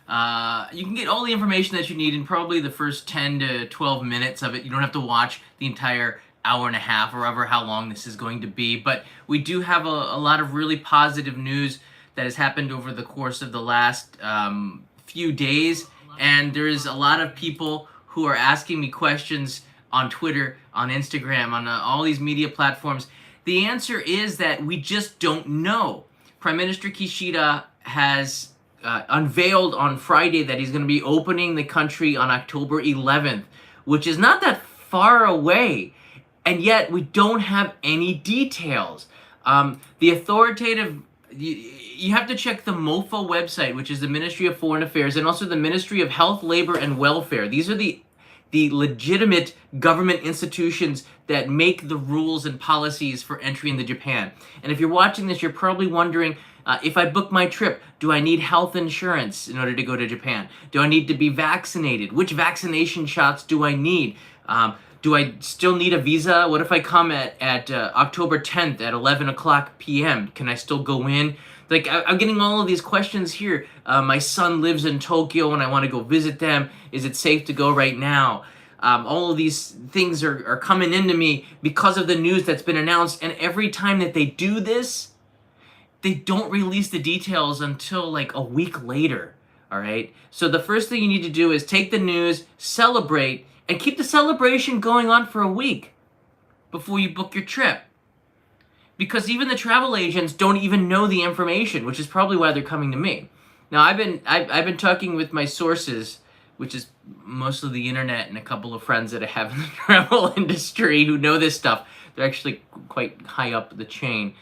You can get all the information that you need in probably the first 10 to 12 minutes of it. You don't have to watch the entire hour and a half or ever how long this is going to be. But we do have a lot of really positive news that has happened over the course of the last few days. And there's a lot of people who are asking me questions on Twitter, on Instagram, on all these media platforms. The answer is that we just don't know. Prime Minister Kishida has unveiled on Friday that he's going to be opening the country on October 11th, which is not that far away, and yet we don't have any details. The authoritative, you have to check the MOFA website, which is the Ministry of Foreign Affairs, and also the Ministry of Health, Labor, and Welfare. These are the legitimate government institutions that make the rules and policies for entry into Japan. And if you're watching this, you're probably wondering, if I book my trip, do I need health insurance in order to go to Japan? Do I need to be vaccinated? Which vaccination shots do I need? Do I still need a visa? What if I come at October 10th at 11 o'clock p.m.? Can I still go in? Like, I'm getting all of these questions here. My son lives in Tokyo and I want to go visit them. Is it safe to go right now? All of these things are coming into me because of the news that's been announced. And every time that they do this, they don't release the details until like a week later. All right. So the first thing you need to do is take the news, celebrate, and keep the celebration going on for a week before you book your trip. Because even the travel agents don't even know the information, which is probably why they're coming to me. Now, I've been talking with my sources, which is mostly the internet and a couple of friends that I have in the travel industry who know this stuff. They're actually quite high up the chain.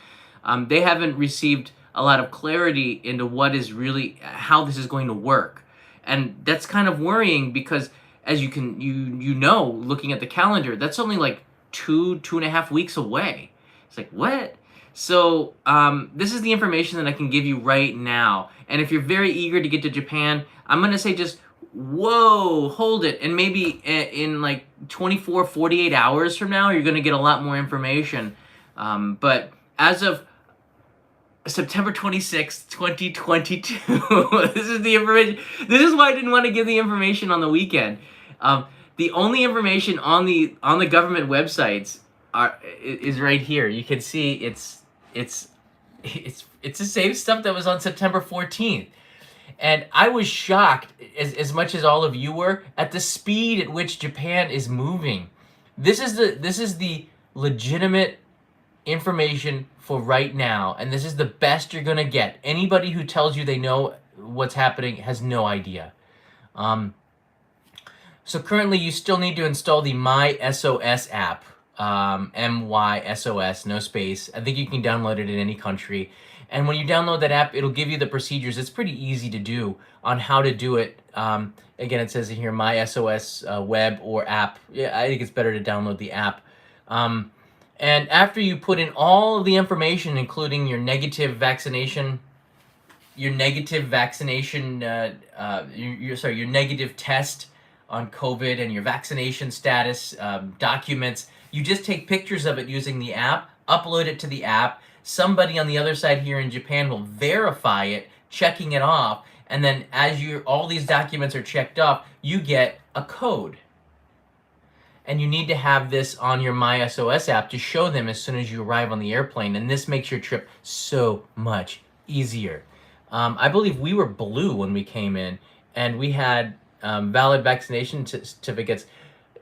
They haven't received a lot of clarity into what is really, how this is going to work. And that's kind of worrying because, as you know, looking at the calendar, that's only like 2.5 weeks away. It's like, what? So this is the information that I can give you right now. And if you're very eager to get to Japan, I'm going to say just, whoa, hold it. And maybe in like 24, 48 hours from now, you're going to get a lot more information. But as of September 26th, 2022, this is the information. This is why I didn't want to give the information on the weekend. The only information on the government websites is right here. You can see it's the same stuff that was on September 14th. And I was shocked, as much as all of you were, at the speed at which Japan is moving. This is the legitimate information for right now, and this is the best you're gonna get. Anybody who tells you they know what's happening has no idea. So currently, you still need to install the MySOS app. MYSOS, no space. I think you can download it in any country. And when you download that app, it'll give you the procedures. It's pretty easy to do on how to do it. Again, it says in here, MySOS web or app. Yeah, I think it's better to download the app. And after you put in all of the information, including your negative vaccination, your negative test on COVID and your vaccination status documents, you just take pictures of it using the app, upload it to the app. Somebody on the other side here in Japan will verify it, checking it off, and then as all these documents are checked off, you get a code. And you need to have this on your MySOS app to show them as soon as you arrive on the airplane, and this makes your trip so much easier. I believe we were blue when we came in, and we had valid vaccination certificates.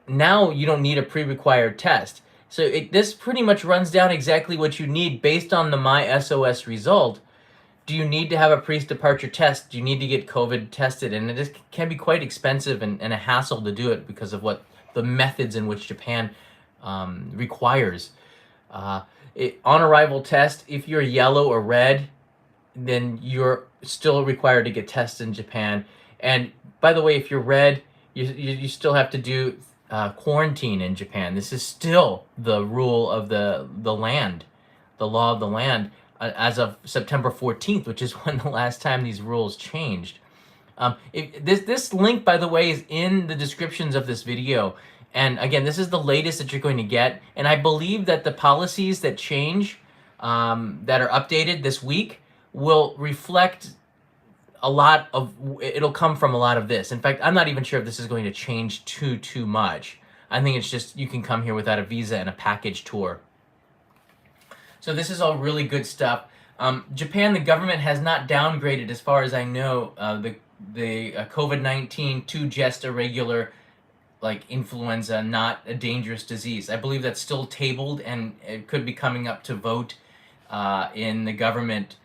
Now you don't need a pre-required test. So this pretty much runs down exactly what you need based on the MySOS result. Do you need to have a pre-departure test? Do you need to get COVID tested? And it can be quite expensive and a hassle to do it because of what the methods in which Japan requires. On arrival test, if you're yellow or red, then you're still required to get tested in Japan. And by the way, if you're red, you still have to do quarantine in Japan. This is still the rule of the land, the law of the land, as of September 14th, which is when the last time these rules changed. This link, by the way, is in the descriptions of this video. And again, this is the latest that you're going to get. And I believe that the policies that change, that are updated this week, will reflect it'll come from a lot of this. In fact, I'm not even sure if this is going to change too much. I think it's just you can come here without a visa and a package tour. So this is all really good stuff. Japan, the government has not downgraded, as far as I know, the COVID-19 to just a regular, like, influenza, not a dangerous disease. I believe that's still tabled, and it could be coming up to vote in the government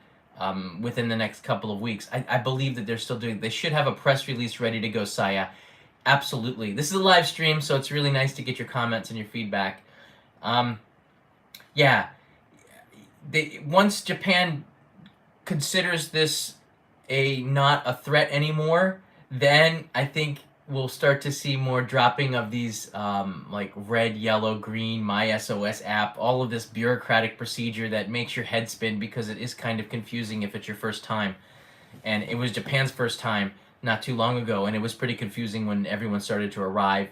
within the next couple of weeks. I believe that they're still doing. They should have a press release ready to go, Saya. Absolutely. This is a live stream, so it's really nice to get your comments and your feedback. Yeah. Once Japan considers this not a threat anymore, then I think we'll start to see more dropping of these like red, yellow, green, My SOS app, all of this bureaucratic procedure that makes your head spin because it is kind of confusing if it's your first time. And it was Japan's first time not too long ago, and it was pretty confusing when everyone started to arrive,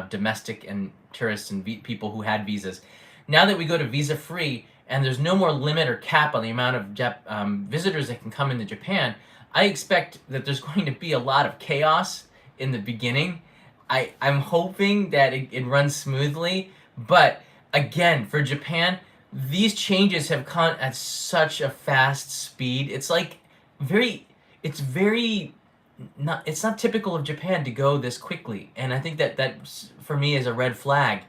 domestic and tourists and people who had visas. Now that we go to visa-free, and there's no more limit or cap on the amount of visitors that can come into Japan, I expect that there's going to be a lot of chaos in the beginning. I'm hoping that it runs smoothly, but again, for Japan, these changes have come at such a fast speed. It's like it's not typical of Japan to go this quickly, and I think that for me is a red flag.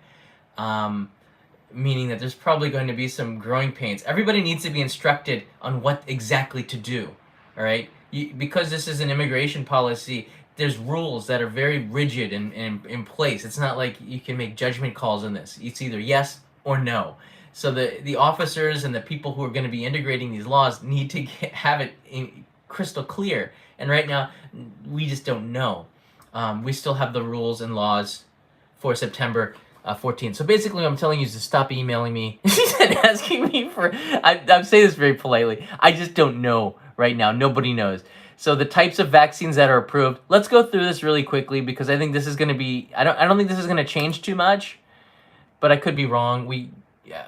Meaning that there's probably going to be some growing pains. Everybody needs to be instructed on what exactly to do, all right? Because this is an immigration policy, there's rules that are very rigid and in place. It's not like you can make judgment calls on this. It's either yes or no. So the officers and the people who are going to be integrating these laws need to have it crystal clear. And right now, we just don't know. We still have the rules and laws for September 14. So basically what I'm telling you is to stop emailing me and asking me for, I'm saying this very politely, I just don't know right now. Nobody knows. So the types of vaccines that are approved, let's go through this really quickly because I think this is going to be, I don't think this is going to change too much, but I could be wrong.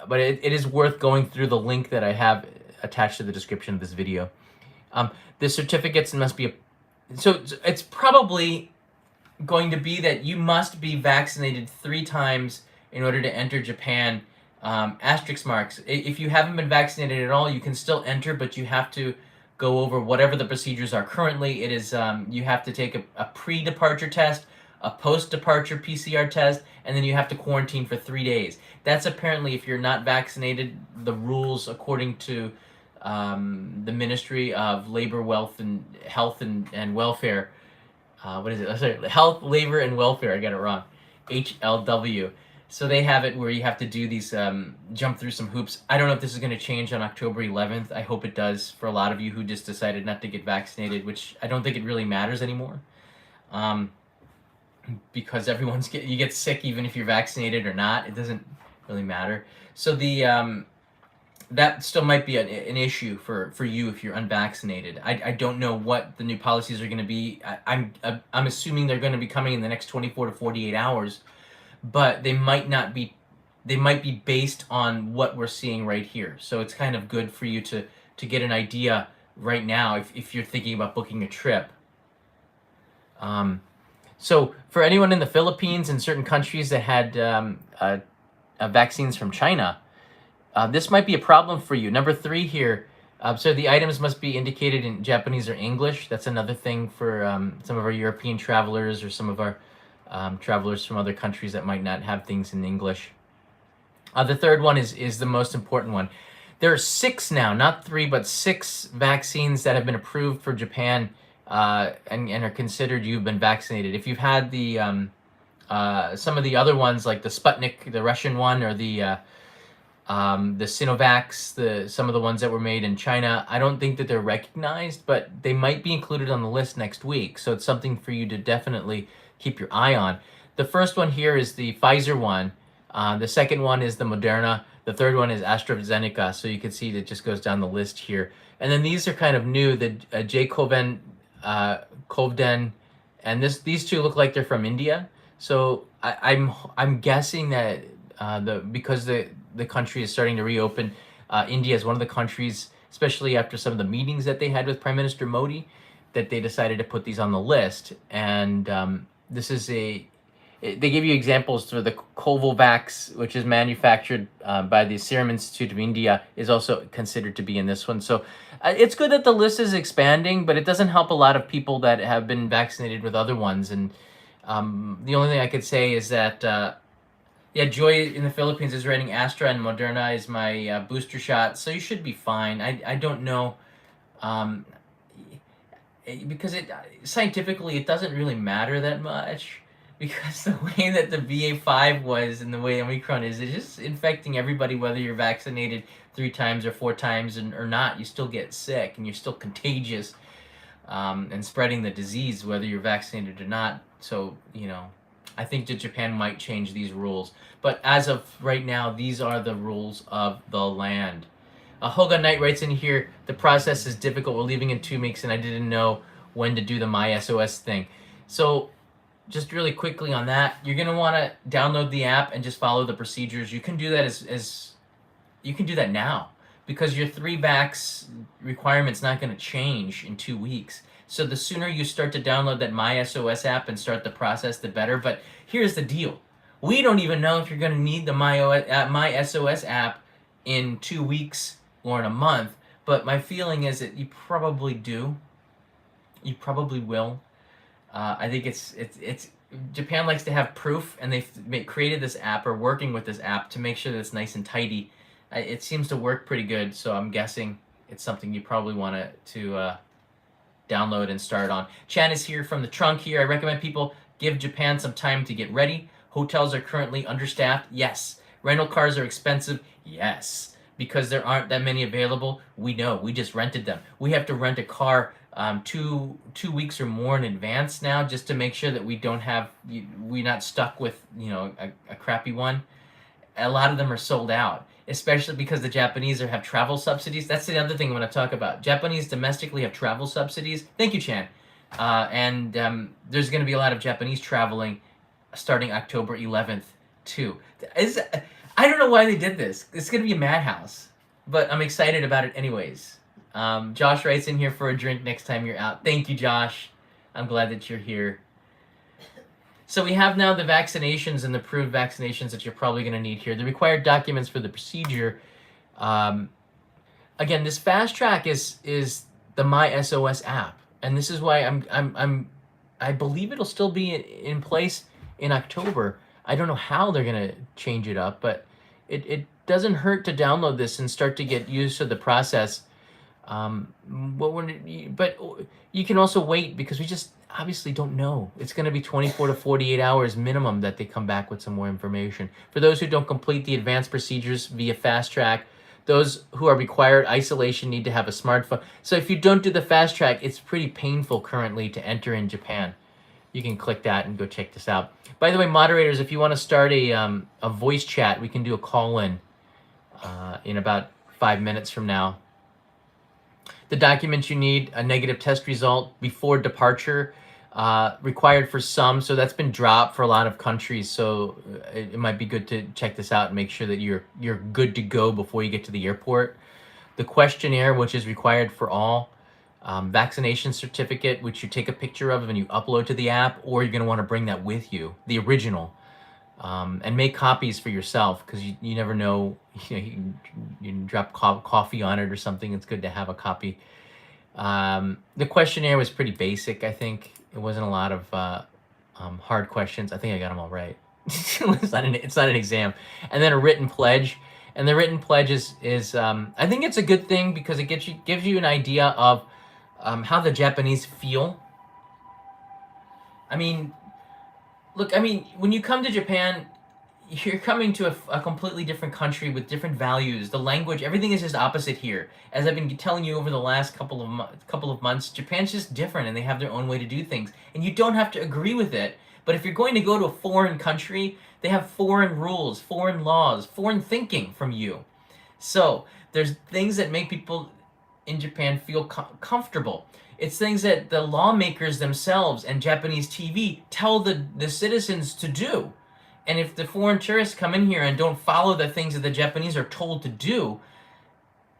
But it is worth going through the link that I have attached to the description of this video. The certificates must be, so it's probably going to be that you must be vaccinated 3 times in order to enter Japan. Asterisk marks. If you haven't been vaccinated at all, you can still enter, but you have to go over whatever the procedures are currently. It is you have to take a pre-departure test, a post-departure PCR test, and then you have to quarantine for 3 days. That's apparently, if you're not vaccinated, the rules according to the Ministry of Labor, Health and Welfare. What is it? Sorry, Health, Labor, and Welfare. I got it wrong. HLW. So they have it where you have to do these, jump through some hoops. I don't know if this is going to change on October 11th. I hope it does for a lot of you who just decided not to get vaccinated, which I don't think it really matters anymore. Because you get sick even if you're vaccinated or not. It doesn't really matter. So that still might be an issue for you if you're unvaccinated. I don't know what the new policies are going to be. I'm assuming they're going to be coming in the next 24 to 48 hours, but they might not be. They might be based on what we're seeing right here. So it's kind of good for you to get an idea right now if you're thinking about booking a trip. So for anyone in the Philippines and certain countries that had vaccines from China, this might be a problem for you. Number 3 here. So the items must be indicated in Japanese or English. That's another thing for some of our European travelers or some of our travelers from other countries that might not have things in English. The third one is the most important one. There are 6 now, not 3, but 6 vaccines that have been approved for Japan and are considered you've been vaccinated. If you've had the some of the other ones like the Sputnik, the Russian one, or the Sinovacs, some of the ones that were made in China, I don't think that they're recognized, but they might be included on the list next week. So it's something for you to definitely keep your eye on. The first one here is the Pfizer one. The second one is the Moderna. The third one is AstraZeneca. So you can see that it just goes down the list here. And then these are kind of new. The J-Coven, Covden, and these 2 look like they're from India. So I'm guessing that because the country is starting to reopen, India is one of the countries, especially after some of the meetings that they had with Prime Minister Modi, that they decided to put these on the list. And this is they give you examples for the Covovax, which is manufactured by the Serum Institute of India, is also considered to be in this one. So it's good that the list is expanding, but it doesn't help a lot of people that have been vaccinated with other ones. And the only thing I could say is that, yeah, Joy in the Philippines is writing Astra and Moderna is my booster shot, so you should be fine. I don't know. Because scientifically it doesn't really matter that much, because the way that the BA5 was and the way Omicron is, it's just infecting everybody, whether you're vaccinated 3 times or 4 times or not. You still get sick and you're still contagious, and spreading the disease whether you're vaccinated or not. So I think that Japan might change these rules, but as of right now, these are the rules of the land. Hoga Knight writes in here, the process is difficult. We're leaving in 2 weeks, and I didn't know when to do the MySOS thing. So just really quickly on that, you're going to want to download the app and just follow the procedures. You can do that as you can do that now, because your 3 vax requirement's not going to change in 2 weeks. So the sooner you start to download that MySOS app and start the process, the better. But here's the deal. We don't even know if you're going to need the MySOS app in 2 weeks or in a month, but my feeling is that you probably do. You probably will. I think it's Japan likes to have proof, and they've created this app, or working with this app, to make sure that it's nice and tidy. It seems to work pretty good, so I'm guessing it's something you probably want to download and start on. Chan is here from the trunk here. I recommend people give Japan some time to get ready. Hotels are currently understaffed. Yes. Rental cars are expensive. Yes. Because there aren't that many available. We know. We just rented them. We have to rent a car 2 weeks or more in advance now, just to make sure that we're not stuck with a crappy one. A lot of them are sold out, especially because the Japanese have travel subsidies. That's the other thing I want to talk about. Japanese domestically have travel subsidies. Thank you, Chan. And there's going to be a lot of Japanese traveling starting October 11th too. I don't know why they did this. It's going to be a madhouse, but I'm excited about it anyways. Josh writes in here for a drink next time you're out. Thank you, Josh. I'm glad that you're here. So we have now the vaccinations and the approved vaccinations that you're probably going to need here. The required documents for the procedure. Again, this fast track is the MySOS app, and this is why I believe it'll still be in place in October. I don't know how they're going to change it up, but it doesn't hurt to download this and start to get used to the process. But you can also wait, because we just obviously don't know. It's going to be 24 to 48 hours minimum that they come back with some more information. For those who don't complete the advanced procedures via fast track, those who are required isolation need to have a smartphone. So if you don't do the fast track, it's pretty painful currently to enter in Japan. You can click that and go check this out. By the way, moderators, if you want to start a voice chat, we can do a call-in about 5 minutes from now. The documents you need: a negative test result before departure, required for some, so that's been dropped for a lot of countries. So it might be good to check this out and make sure that you're good to go before you get to the airport. The questionnaire, which is required for all. Vaccination certificate, which you take a picture of and you upload to the app, or you're going to want to bring that with you, the original, and make copies for yourself, because you never know, you can drop coffee on it or something. It's good to have a copy. The questionnaire was pretty basic. I think it wasn't a lot of hard questions. I think I got them all right. It's not an exam. And then a written pledge. And the written pledge is I think it's a good thing, because it gives you an idea of how the Japanese feel. I mean, look, when you come to Japan, you're coming to a completely different country with different values. The language, everything is just opposite here. As I've been telling you over the last couple of months, Japan's just different, and they have their own way to do things. And you don't have to agree with it. But if you're going to go to a foreign country, they have foreign rules, foreign laws, foreign thinking from you. So there's things that make people in Japan feel comfortable. It's things that the lawmakers themselves and Japanese TV tell the citizens to do. And if the foreign tourists come in here and don't follow the things that the Japanese are told to do,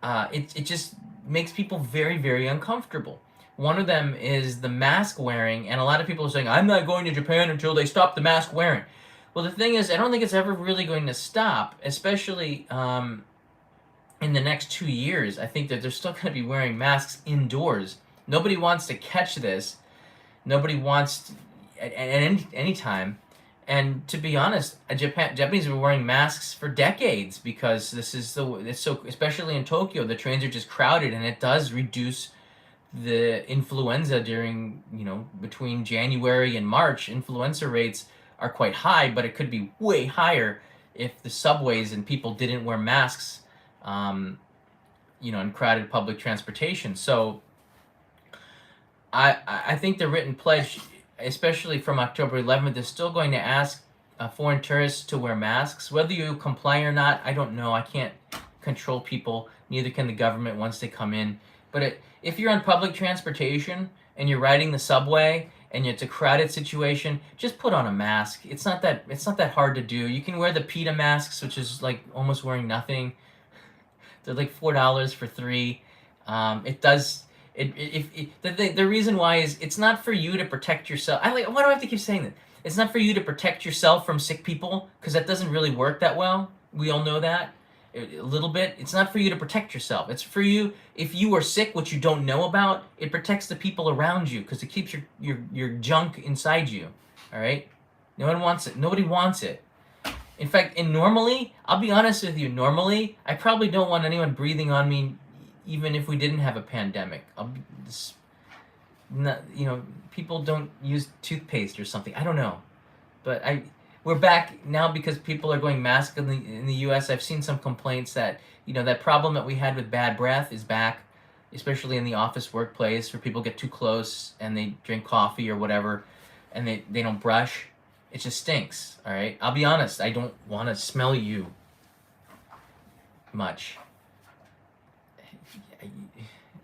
it just makes people very, very uncomfortable. One of them is the mask wearing, and a lot of people are saying, I'm not going to Japan until they stop the mask wearing. Well, the thing is, I don't think it's ever really going to stop, especially in the next 2 years. I think that they're still going to be wearing masks indoors. Nobody wants to catch this. Nobody wants at any time. And to be honest, Japanese have been wearing masks for decades because it's so, especially in Tokyo, the trains are just crowded, and it does reduce the influenza during, between January and March. Influenza rates are quite high, but it could be way higher if the subways and people didn't wear masks, in crowded public transportation. So I think the written pledge, especially from October 11th, is still going to ask foreign tourists to wear masks. Whether you comply or not, I don't know. I can't control people. Neither can the government once they come in. But if you're on public transportation and you're riding the subway and it's a crowded situation, just put on a mask. It's not that hard to do. You can wear the PETA masks, which is like almost wearing nothing. They're like $4 for 3. It does. The reason why is it's not for you to protect yourself. Why do I have to keep saying that? It's not for you to protect yourself from sick people, because that doesn't really work that well. We all know that a little bit. It's not for you to protect yourself. It's for you, if you are sick, which you don't know about, it protects the people around you because it keeps your junk inside you. All right? No one wants it. Nobody wants it. In fact, normally, I'll be honest with you, normally, I probably don't want anyone breathing on me even if we didn't have a pandemic. People don't use toothpaste or something. I don't know. But we're back now because people are going mask in the U.S. I've seen some complaints that, that problem that we had with bad breath is back, especially in the office workplace, where people get too close and they drink coffee or whatever, and they don't brush. It just stinks, all right? I'll be honest, I don't want to smell you much.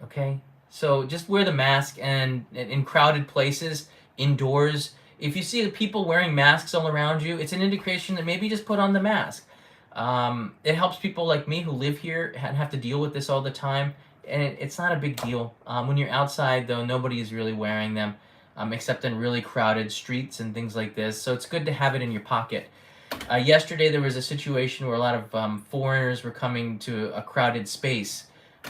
Okay? So just wear the mask, and in crowded places, indoors, if you see people wearing masks all around you, it's an indication that maybe just put on the mask. It helps people like me who live here and have to deal with this all the time, and it's not a big deal. When you're outside, though, nobody is really wearing them. Except in really crowded streets and things like this. So it's good to have it in your pocket. Yesterday there was a situation where a lot of foreigners were coming to a crowded space.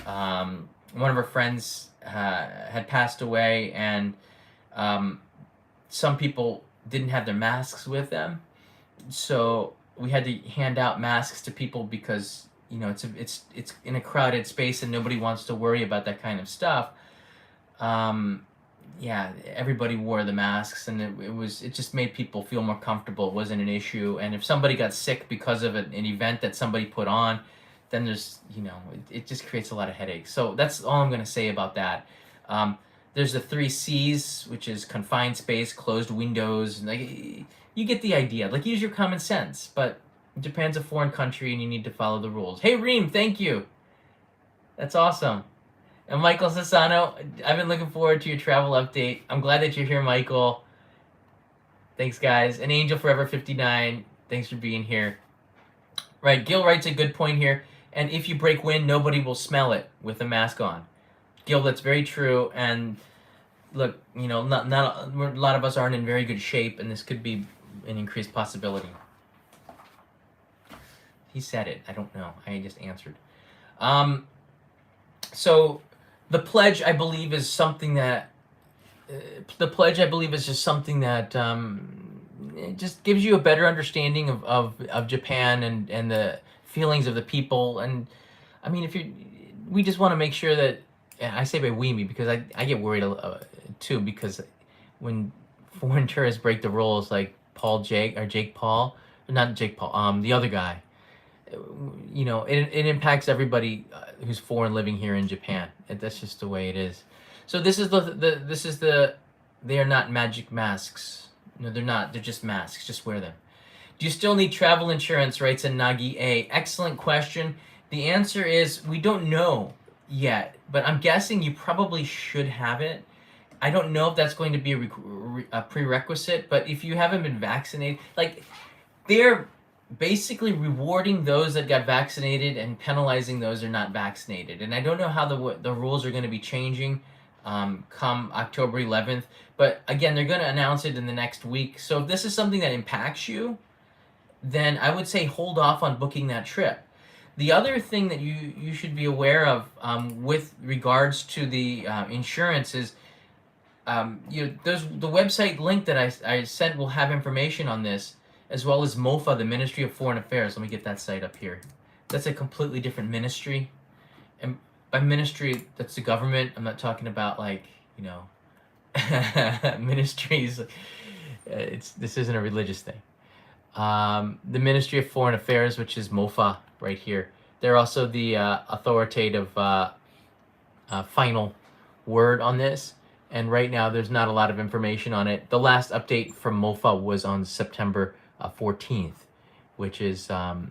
One of our friends had passed away, and some people didn't have their masks with them. So we had to hand out masks to people because it's in a crowded space and nobody wants to worry about that kind of stuff. Yeah, everybody wore the masks, and it just made people feel more comfortable. It wasn't an issue. And if somebody got sick because of an event that somebody put on, then there's it just creates a lot of headaches. So that's all I'm going to say about that. There's the 3 C's, which is confined space, closed windows. Like, you get the idea. Like, use your common sense. But Japan's a foreign country, and you need to follow the rules. Hey, Reem, thank you. That's awesome. And Michael Sassano, I've been looking forward to your travel update. I'm glad that you're here, Michael. Thanks, guys. And Angel Forever 59, thanks for being here. Right, Gil writes a good point here. And if you break wind, nobody will smell it with a mask on. Gil, that's very true. And look, not a lot of us aren't in very good shape, and this could be an increased possibility. He said it. I don't know. I just answered. So the pledge, I believe, is something that it just gives you a better understanding of Japan and the feelings of the people. And I mean, we just want to make sure that, and I say by we, me, because I get worried too, because when foreign tourists break the rules, like Jake Paul, not Jake Paul, the other guy, it impacts everybody who's foreign living here in Japan. That's just the way it is. So this is they are not magic masks. No, they're not. They're just masks. Just wear them. Do you still need travel insurance? Writes in Nagi A. Excellent question. The answer is we don't know yet, but I'm guessing you probably should have it. I don't know if that's going to be a prerequisite, but if you haven't been vaccinated, like, they're basically rewarding those that got vaccinated and penalizing those that are not vaccinated. And I don't know how the rules are going to be changing. come October 11th. But again, they're going to announce it in the next week. So if this is something that impacts you, then I would say hold off on booking that trip. The other thing that you should be aware of with regards to the insurance is there's the website link that I sent will have information on this, as well as MOFA, the Ministry of Foreign Affairs. Let me get that site up here. That's a completely different ministry. And by ministry, that's the government. I'm not talking about ministries. This isn't a religious thing. The Ministry of Foreign Affairs, which is MOFA right here. They're also the authoritative final word on this. And right now, there's not a lot of information on it. The last update from MOFA was on September 14th, which is let's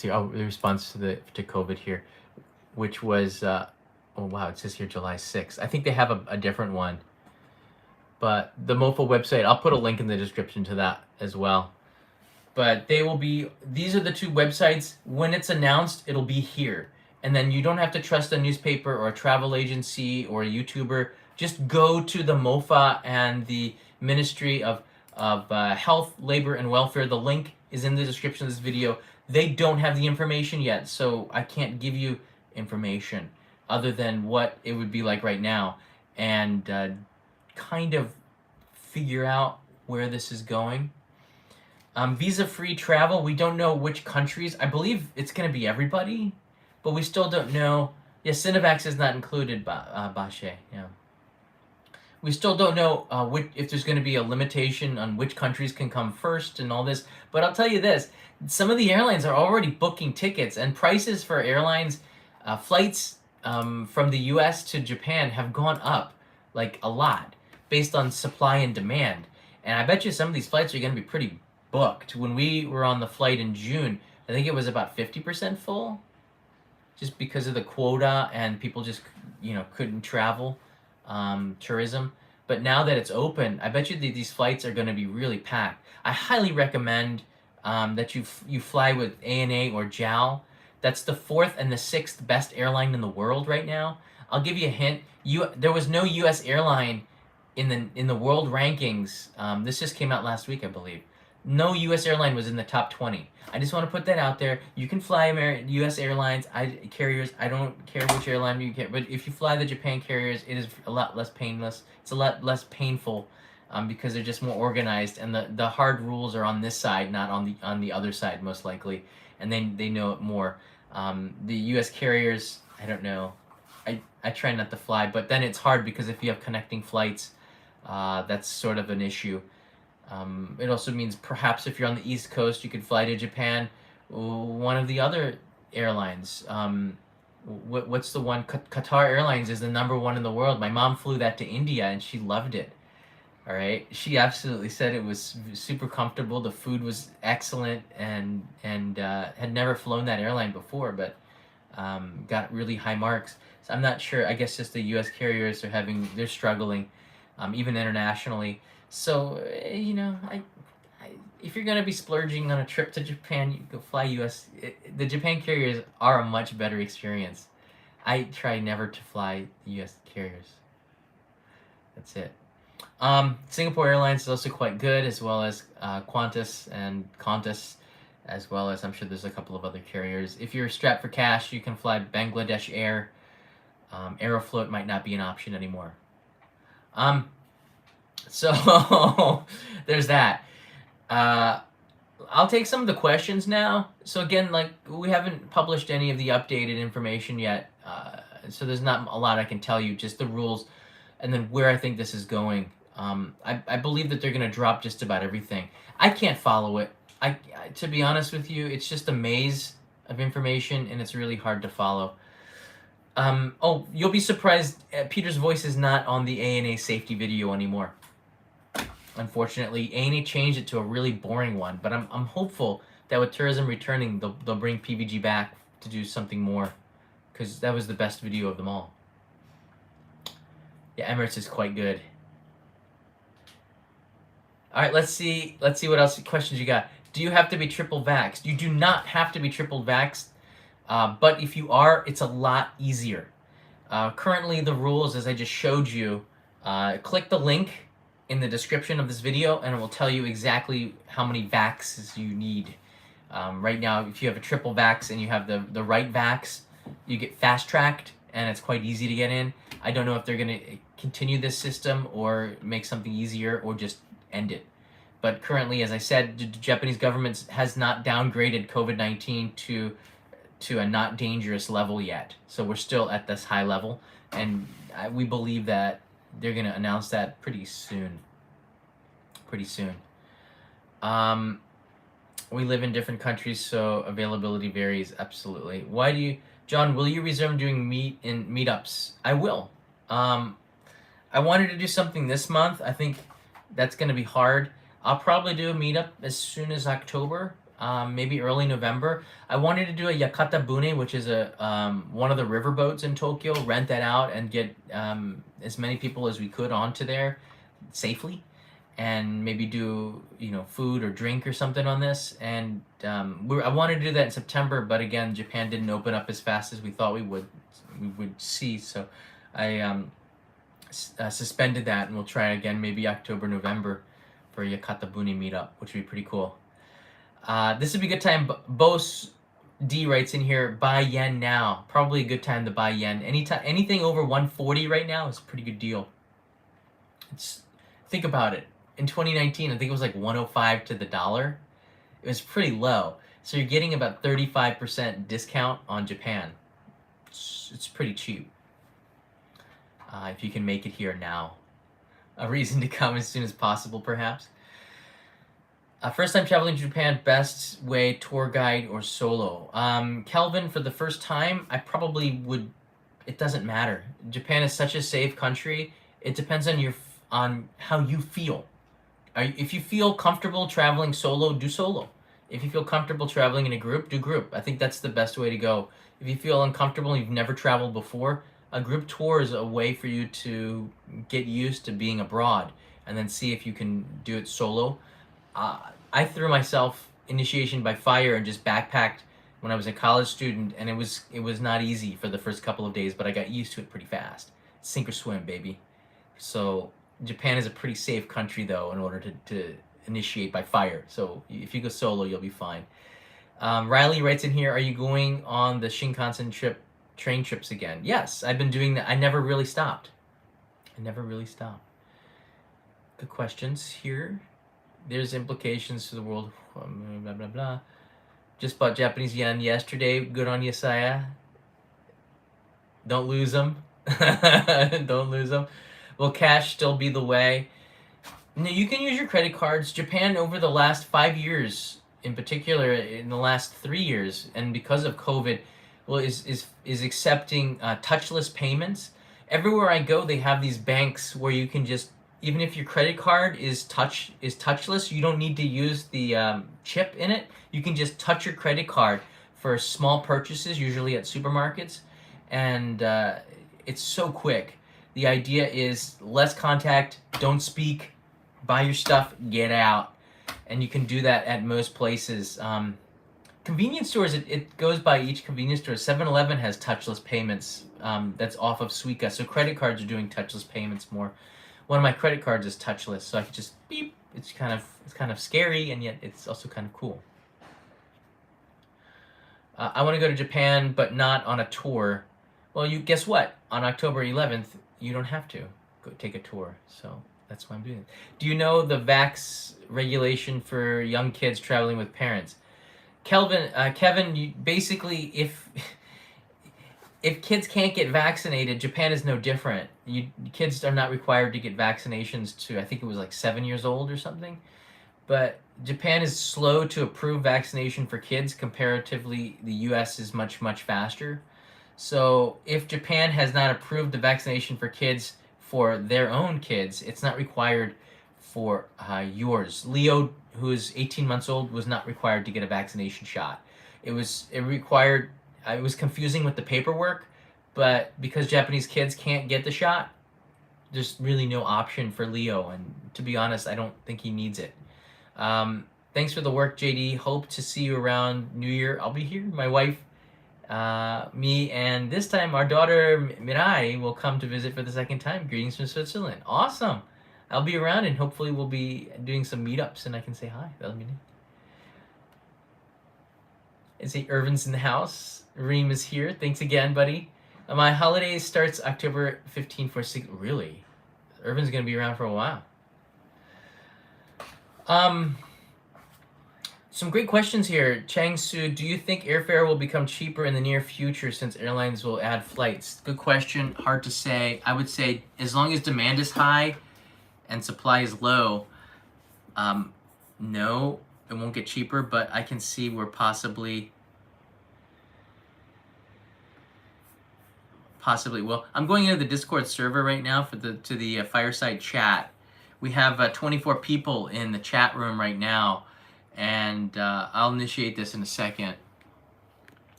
see. Oh, the response to COVID here, which was oh wow, it says here July 6th. I think they have a different one. But the MOFA website, I'll put a link in the description to that as well. But these are the two websites. When it's announced, it'll be here. And then you don't have to trust a newspaper or a travel agency or a YouTuber. Just go to the MOFA and the Ministry of Health, Labor, and Welfare. The link is in the description of this video. They don't have the information yet, so I can't give you information other than what it would be like right now. And kind of figure out where this is going. Visa-free travel, we don't know which countries. I believe it's going to be everybody, but we still don't know. Yeah, Sinovac is not included, Bashe. Yeah. We still don't know if there's going to be a limitation on which countries can come first and all this. But I'll tell you this, some of the airlines are already booking tickets, and prices for airlines, flights from the US to Japan have gone up like a lot based on supply and demand. And I bet you some of these flights are going to be pretty booked. When we were on the flight in June, I think it was about 50% full, just because of the quota and people just couldn't travel, tourism. But now that it's open, I bet you these flights are going to be really packed. I highly recommend that you fly with ANA or JAL. That's the 4th and the 6th best airline in the world right now. I'll give you a hint. There was no U.S. airline in the world rankings. This just came out last week, I believe. No U.S. airline was in the top 20. I just want to put that out there. You can fly U.S. airlines, carriers. I don't care which airline you get, but if you fly the Japan carriers, it is a lot less painless. It's a lot less painful because they're just more organized, and the hard rules are on this side, not on the other side, most likely, and they know it more. The U.S. carriers, I don't know. I try not to fly, but then it's hard because if you have connecting flights, that's sort of an issue. It also means perhaps if you're on the East Coast, you could fly to Japan. One of the other airlines, what's the one? Qatar Airlines is the #1 in the world. My mom flew that to India and she loved it. All right, she absolutely said it was super comfortable. The food was excellent, and had never flown that airline before, but got really high marks. So I'm not sure. I guess just the U.S. carriers they're struggling, even internationally. So if you're gonna be splurging on a trip to Japan, you go fly U.S. The Japan carriers are a much better experience. I try never to fly U.S. carriers. That's it. Singapore Airlines is also quite good, as well as Qantas and Qantas, as well as I'm sure there's a couple of other carriers. If you're strapped for cash, you can fly Bangladesh Air. Aeroflot might not be an option anymore. So there's that. I'll take some of the questions now. So again, we haven't published any of the updated information yet, so there's not a lot I can tell you, just the rules and then where I think this is going. I believe that they're going to drop just about everything. I can't follow it. To be honest with you, it's just a maze of information, and it's really hard to follow. Oh, you'll be surprised. Peter's voice is not on the ANA safety video anymore. Unfortunately, ANA changed it to a really boring one, but I'm hopeful that with tourism returning, they'll bring PVG back to do something more, because that was the best video of them all. Yeah, Emirates is quite good. All right, let's see what else questions you got. Do you have to be triple vaxxed? You do not have to be triple vaxxed, but if you are, it's a lot easier. Currently, the rules, as I just showed you, click the link in the description of this video and it will tell you exactly how many vaxes you need. Right now, if you have a triple vax and you have the right vax, you get fast-tracked and it's quite easy to get in. I don't know if they're going to continue this system or make something easier or just end it. But currently, as I said, the Japanese government has not downgraded COVID-19 to a not dangerous level yet. So we're still at this high level, and we believe that they're going to announce that pretty soon. Pretty soon. We live in different countries, so availability varies, absolutely. Why do you... John, will you resume doing meetups? I will. I wanted to do something this month. I think that's going to be hard. I'll probably do a meetup as soon as October, maybe early November. I wanted to do a Yakata Bune, which is one of the riverboats in Tokyo, rent that out and get as many people as we could onto there safely, and maybe do food or drink or something on this. And I wanted to do that in September, but again, Japan didn't open up as fast as we thought we would see. So I suspended that, and we'll try again maybe October, November for Yakata Bune meetup, which would be pretty cool. This would be a good time. Bose D writes in here, buy yen now. Probably a good time to buy yen. Anything over 140 right now is a pretty good deal. Think about it. In 2019, I think it was like 105 to the dollar. It was pretty low. So you're getting about 35% discount on Japan. It's pretty cheap. If you can make it here now. A reason to come as soon as possible, perhaps. First time traveling to Japan, best way, tour guide or solo? Kelvin, for the first time, I probably would... It doesn't matter. Japan is such a safe country. It depends on how you feel. If you feel comfortable traveling solo, do solo. If you feel comfortable traveling in a group, do group. I think that's the best way to go. If you feel uncomfortable and you've never traveled before, a group tour is a way for you to get used to being abroad and then see if you can do it solo. I threw myself initiation by fire and just backpacked when I was a college student, and it was not easy for the first couple of days, but I got used to it pretty fast. Sink or swim, baby. So Japan is a pretty safe country, though, in order to initiate by fire. So if you go solo, you'll be fine. Riley writes in here, are you going on the Shinkansen train trips again? Yes, I've been doing that. I never really stopped. Good questions here. There's implications to the world. Blah, blah, blah. Just bought Japanese yen yesterday. Good on you, Saya. Don't lose them. Don't lose them. Will cash still be the way? No, you can use your credit cards. Japan, over the last 5 years, in particular, in the last 3 years, and because of COVID, is accepting touchless payments. Everywhere I go, they have these banks where you can just, even if your credit card is touchless, you don't need to use the chip in it. You can just touch your credit card for small purchases, usually at supermarkets, and it's so quick. The idea is less contact, don't speak, buy your stuff, get out. And you can do that at most places. Convenience stores, it goes by each convenience store. 7-Eleven has touchless payments that's off of Suica. So credit cards are doing touchless payments more. One of my credit cards is touchless, so I can just beep. It's kind of scary, and yet it's also kind of cool. I want to go to Japan, but not on a tour. Well, guess what? On October 11th, you don't have to go take a tour. So that's why I'm doing it. Do you know the vax regulation for young kids traveling with parents? Kevin, basically, if kids can't get vaccinated, Japan is no different. Kids are not required to get vaccinations to, I think it was like 7 years old or something. But Japan is slow to approve vaccination for kids. Comparatively, the US is much, much faster. So if Japan has not approved the vaccination for kids for their own kids, it's not required for yours. Leo, who is 18 months old, was not required to get a vaccination shot. It was confusing with the paperwork, but because Japanese kids can't get the shot, there's really no option for Leo, and to be honest, I don't think he needs it. Thanks for the work, JD. Hope to see you around New Year. I'll be here. My wife Me and this time our daughter Mirai will come to visit for the second time. Greetings from Switzerland. Awesome. I'll be around and hopefully we'll be doing some meetups and I can say hi. That'll be neat. I say Irvin's in the house. Reem is here. Thanks again, buddy. My holiday starts October 15th for 6. Really? Irvin's gonna be around for a while. Some great questions here. Chang Su, do you think airfare will become cheaper in the near future since airlines will add flights? Good question. Hard to say. I would say as long as demand is high and supply is low, no, it won't get cheaper, but I can see where possibly will. I'm going into the Discord server right now for the fireside chat. We have 24 people in the chat room right now, and I'll initiate this in a second.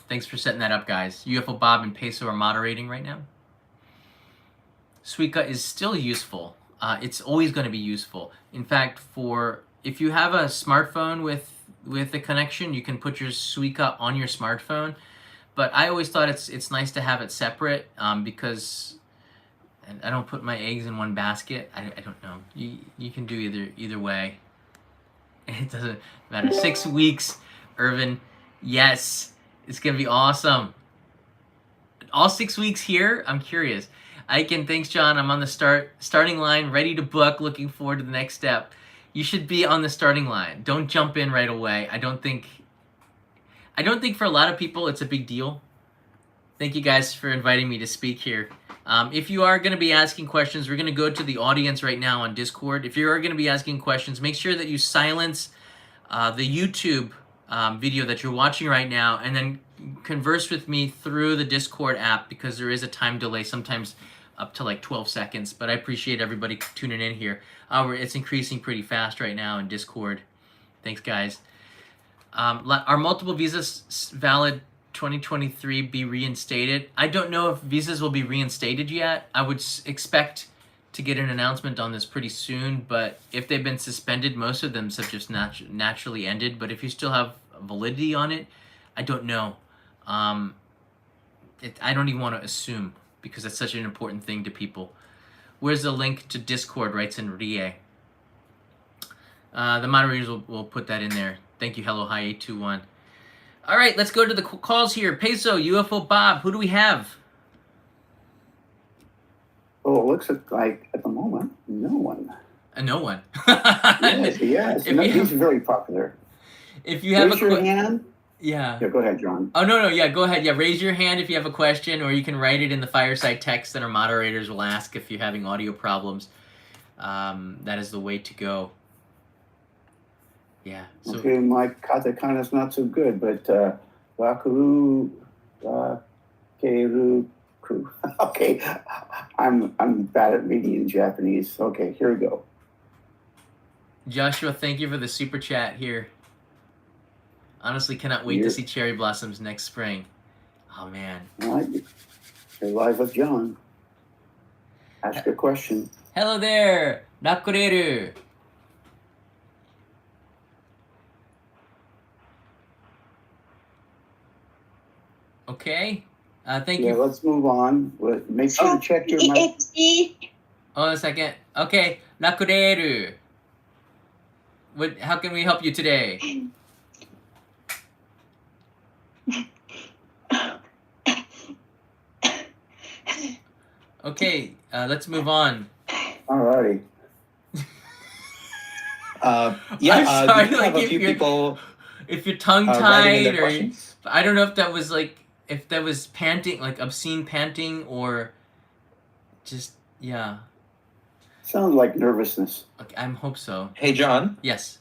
Thanks for setting that up, guys. UFO Bob and Peso are moderating right now. Suica is still useful. It's always going to be useful. In fact, if you have a smartphone with a connection, you can put your Suica on your smartphone. But I always thought it's nice to have it separate because I don't put my eggs in one basket. I don't know. You can do either way. It doesn't matter. 6 weeks, Irvin. Yes, it's gonna be awesome. All 6 weeks here. I'm curious. Thanks, John. I'm on the starting line, ready to book. Looking forward to the next step. You should be on the starting line. Don't jump in right away. I don't think for a lot of people it's a big deal. Thank you guys for inviting me to speak here. If you are going to be asking questions, we're going to go to the audience right now on Discord. If you are going to be asking questions, make sure that you silence the YouTube video that you're watching right now and then converse with me through the Discord app because there is a time delay, sometimes up to like 12 seconds. But I appreciate everybody tuning in here. It's increasing pretty fast right now in Discord. Thanks, guys. Are multiple visas valid 2023 be reinstated? I don't know if visas will be reinstated yet. I would expect to get an announcement on this pretty soon, but if they've been suspended, most of them have just naturally ended. But if you still have validity on it, I don't know. I don't even want to assume because it's such an important thing to people. Where's the link to Discord, writes Enrique. The moderators will put that in there. Thank you. Hello, hi, 821. All right, let's go to the calls here. Peso, UFO Bob, who do we have? Oh, it looks like at the moment, no one. No one. Yes. These are very popular. If you have raise your hand. Yeah. Yeah, go ahead, John. Oh, no, yeah, go ahead. Yeah, raise your hand if you have a question, or you can write it in the fireside text that our moderators will ask if you're having audio problems. That is the way to go. Yeah. So, okay, my katakana is not so good, but wakuru, wakeru. Okay, I'm bad at reading in Japanese. Okay, here we go. Joshua, thank you for the super chat here. Honestly, cannot wait to see cherry blossoms next spring. Oh man. All right, you're live with John. Ask a question. Hello there, Nakoreru. Okay. Thank you. Yeah, let's move on. Make sure to check your mic. Hold on a second. Okay, Nakoreru. How can we help you today? Okay, let's move on. Alrighty. I'm sorry, like a few people. If you're tongue-tied, or I don't know if that was panting, like obscene panting, or just yeah. Sounds like nervousness. Okay, I hope so. Hey, John. Yes.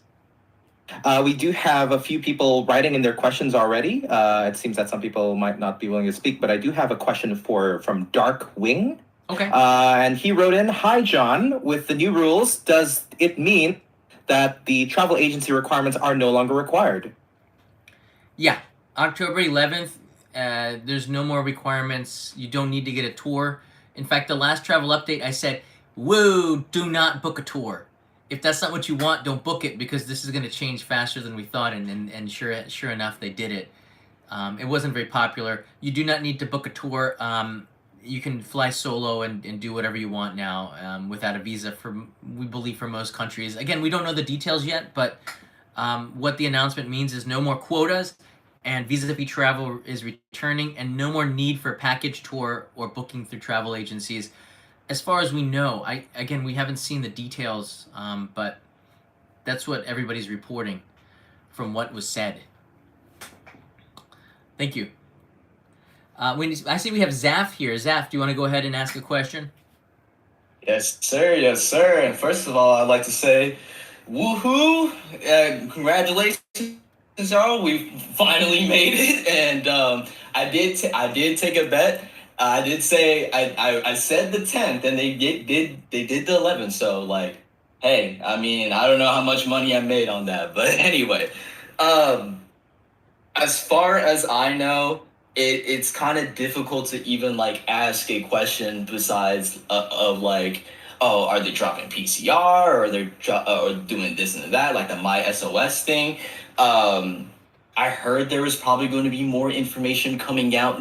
We do have a few people writing in their questions already. It seems that some people might not be willing to speak, but I do have a question from Dark Wing. Okay. And he wrote in, "Hi, John. With the new rules, does it mean that the travel agency requirements are no longer required?" Yeah. October 11th, there's no more requirements. You don't need to get a tour. In fact, the last travel update, I said, whoa, do not book a tour. If that's not what you want, don't book it, because this is going to change faster than we thought, and sure enough, they did it. It wasn't very popular. You do not need to book a tour. You can fly solo and do whatever you want now without a visa, we believe, for most countries. Again, we don't know the details yet, but what the announcement means is no more quotas, and visa-free travel is returning, and no more need for package tour or booking through travel agencies. As far as we know, again, we haven't seen the details, but that's what everybody's reporting from what was said. Thank you. I see we have Zaf here. Zaf, do you want to go ahead and ask a question? Yes, sir. Yes, sir. And first of all, I'd like to say, woohoo! Congratulations, y'all. We finally made it. And I did take a bet. I did say I said the 10th, and they did the 11th. So like, hey, I mean, I don't know how much money I made on that, but anyway, as far as I know, it's kind of difficult to even like ask a question besides of like, oh, are they dropping PCR, or they're or doing this and that, like the My SOS thing. I heard there was probably going to be more information coming out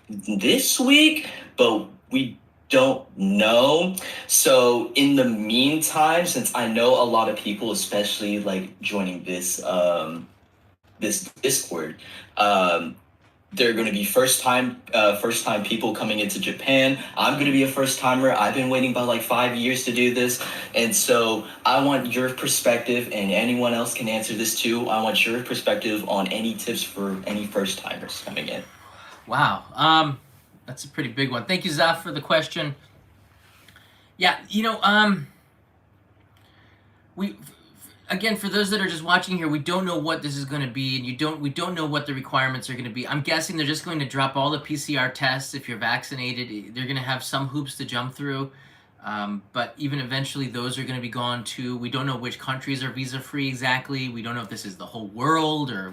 this week, but we don't know. So in the meantime, since I know a lot of people, especially like joining this Discord, they're going to be first time people coming into Japan. I'm going to be a first timer. I've been waiting about like 5 years to do this, and so I want your perspective, and anyone else can answer this too. I want your perspective on any tips for any first timers coming in. Wow, that's a pretty big one. Thank you, Zaf, for the question. Yeah, we again, for those that are just watching here, we don't know what this is going to be, and we don't know what the requirements are going to be. I'm guessing they're just going to drop all the PCR tests. If you're vaccinated, they're going to have some hoops to jump through, but even eventually those are going to be gone too. We don't know which countries are visa free exactly. We don't know if this is the whole world, or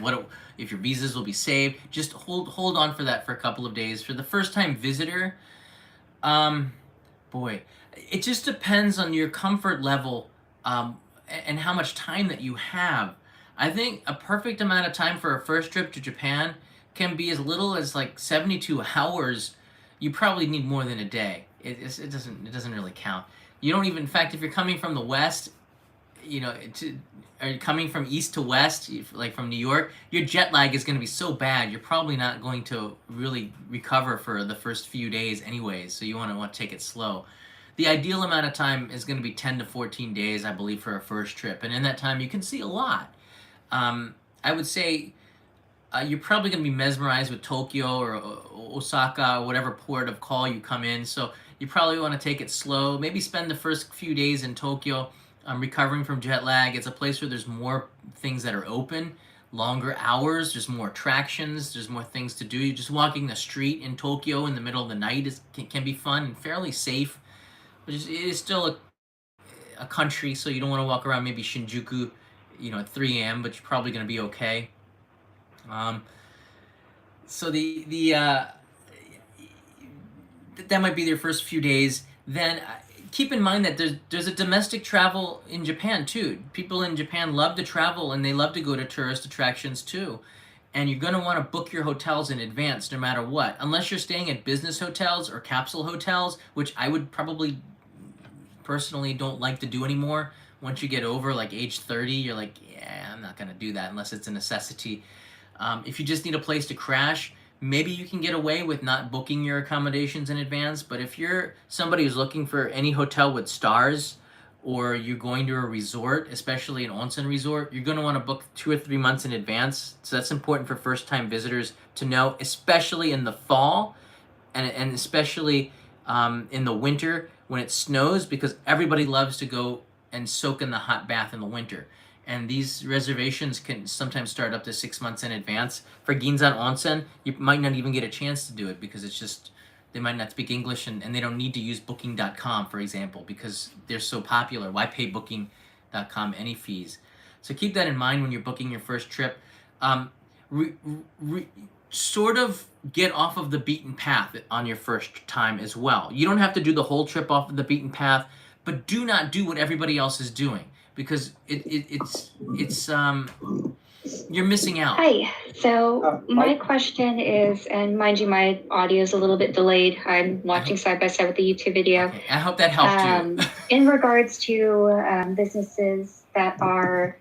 if your visas will be saved. Just hold on for that for a couple of days. For the first time visitor, boy, it just depends on your comfort level and how much time that you have. I think a perfect amount of time for a first trip to Japan can be as little as like 72 hours. You probably need more than a day. It doesn't really count. You don't even, in fact, if you're coming from the west, or coming from east to west, like from New York, your jet lag is going to be so bad, you're probably not going to really recover for the first few days anyways, so you want to take it slow. The ideal amount of time is going to be 10 to 14 days, I believe, for a first trip. And in that time, you can see a lot. I would say you're probably going to be mesmerized with Tokyo or Osaka or whatever port of call you come in. So you probably want to take it slow. Maybe spend the first few days in Tokyo recovering from jet lag. It's a place where there's more things that are open, longer hours, there's more attractions, there's more things to do. You're just walking the street in Tokyo in the middle of the night can be fun and fairly safe. But it is still a country, so you don't want to walk around maybe Shinjuku, at 3 a.m., but you're probably going to be okay. So that might be your first few days. Then keep in mind that there's a domestic travel in Japan too. People in Japan love to travel, and they love to go to tourist attractions too. And you're going to want to book your hotels in advance no matter what. Unless you're staying at business hotels or capsule hotels, which I would probably personally don't like to do anymore. Once you get over like age 30, you're like, yeah, I'm not going to do that unless it's a necessity. If you just need a place to crash, maybe you can get away with not booking your accommodations in advance. But if you're somebody who's looking for any hotel with stars, or you're going to a resort, especially an onsen resort, you're going to want to book 2 or 3 months in advance. So that's important for first-time visitors to know, especially in the fall and especially in the winter when it snows, because everybody loves to go and soak in the hot bath in the winter. And these reservations can sometimes start up to 6 months in advance. For Ginzan Onsen, you might not even get a chance to do it because it's just, they might not speak English, and they don't need to use Booking.com, for example, because they're so popular. Why pay Booking.com any fees? So keep that in mind when you're booking your first trip. Sort of get off of the beaten path on your first time as well. You don't have to do the whole trip off of the beaten path, but do not do what everybody else is doing, because You're missing out. Hi. So my Mike? question is, and mind you, my audio is a little bit delayed. I'm watching side by side with the YouTube video. Okay, I hope that helped you. In regards to businesses that are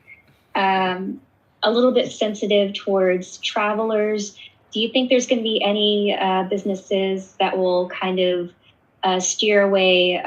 a little bit sensitive towards travelers, do you think there's going to be any businesses that will kind of steer away,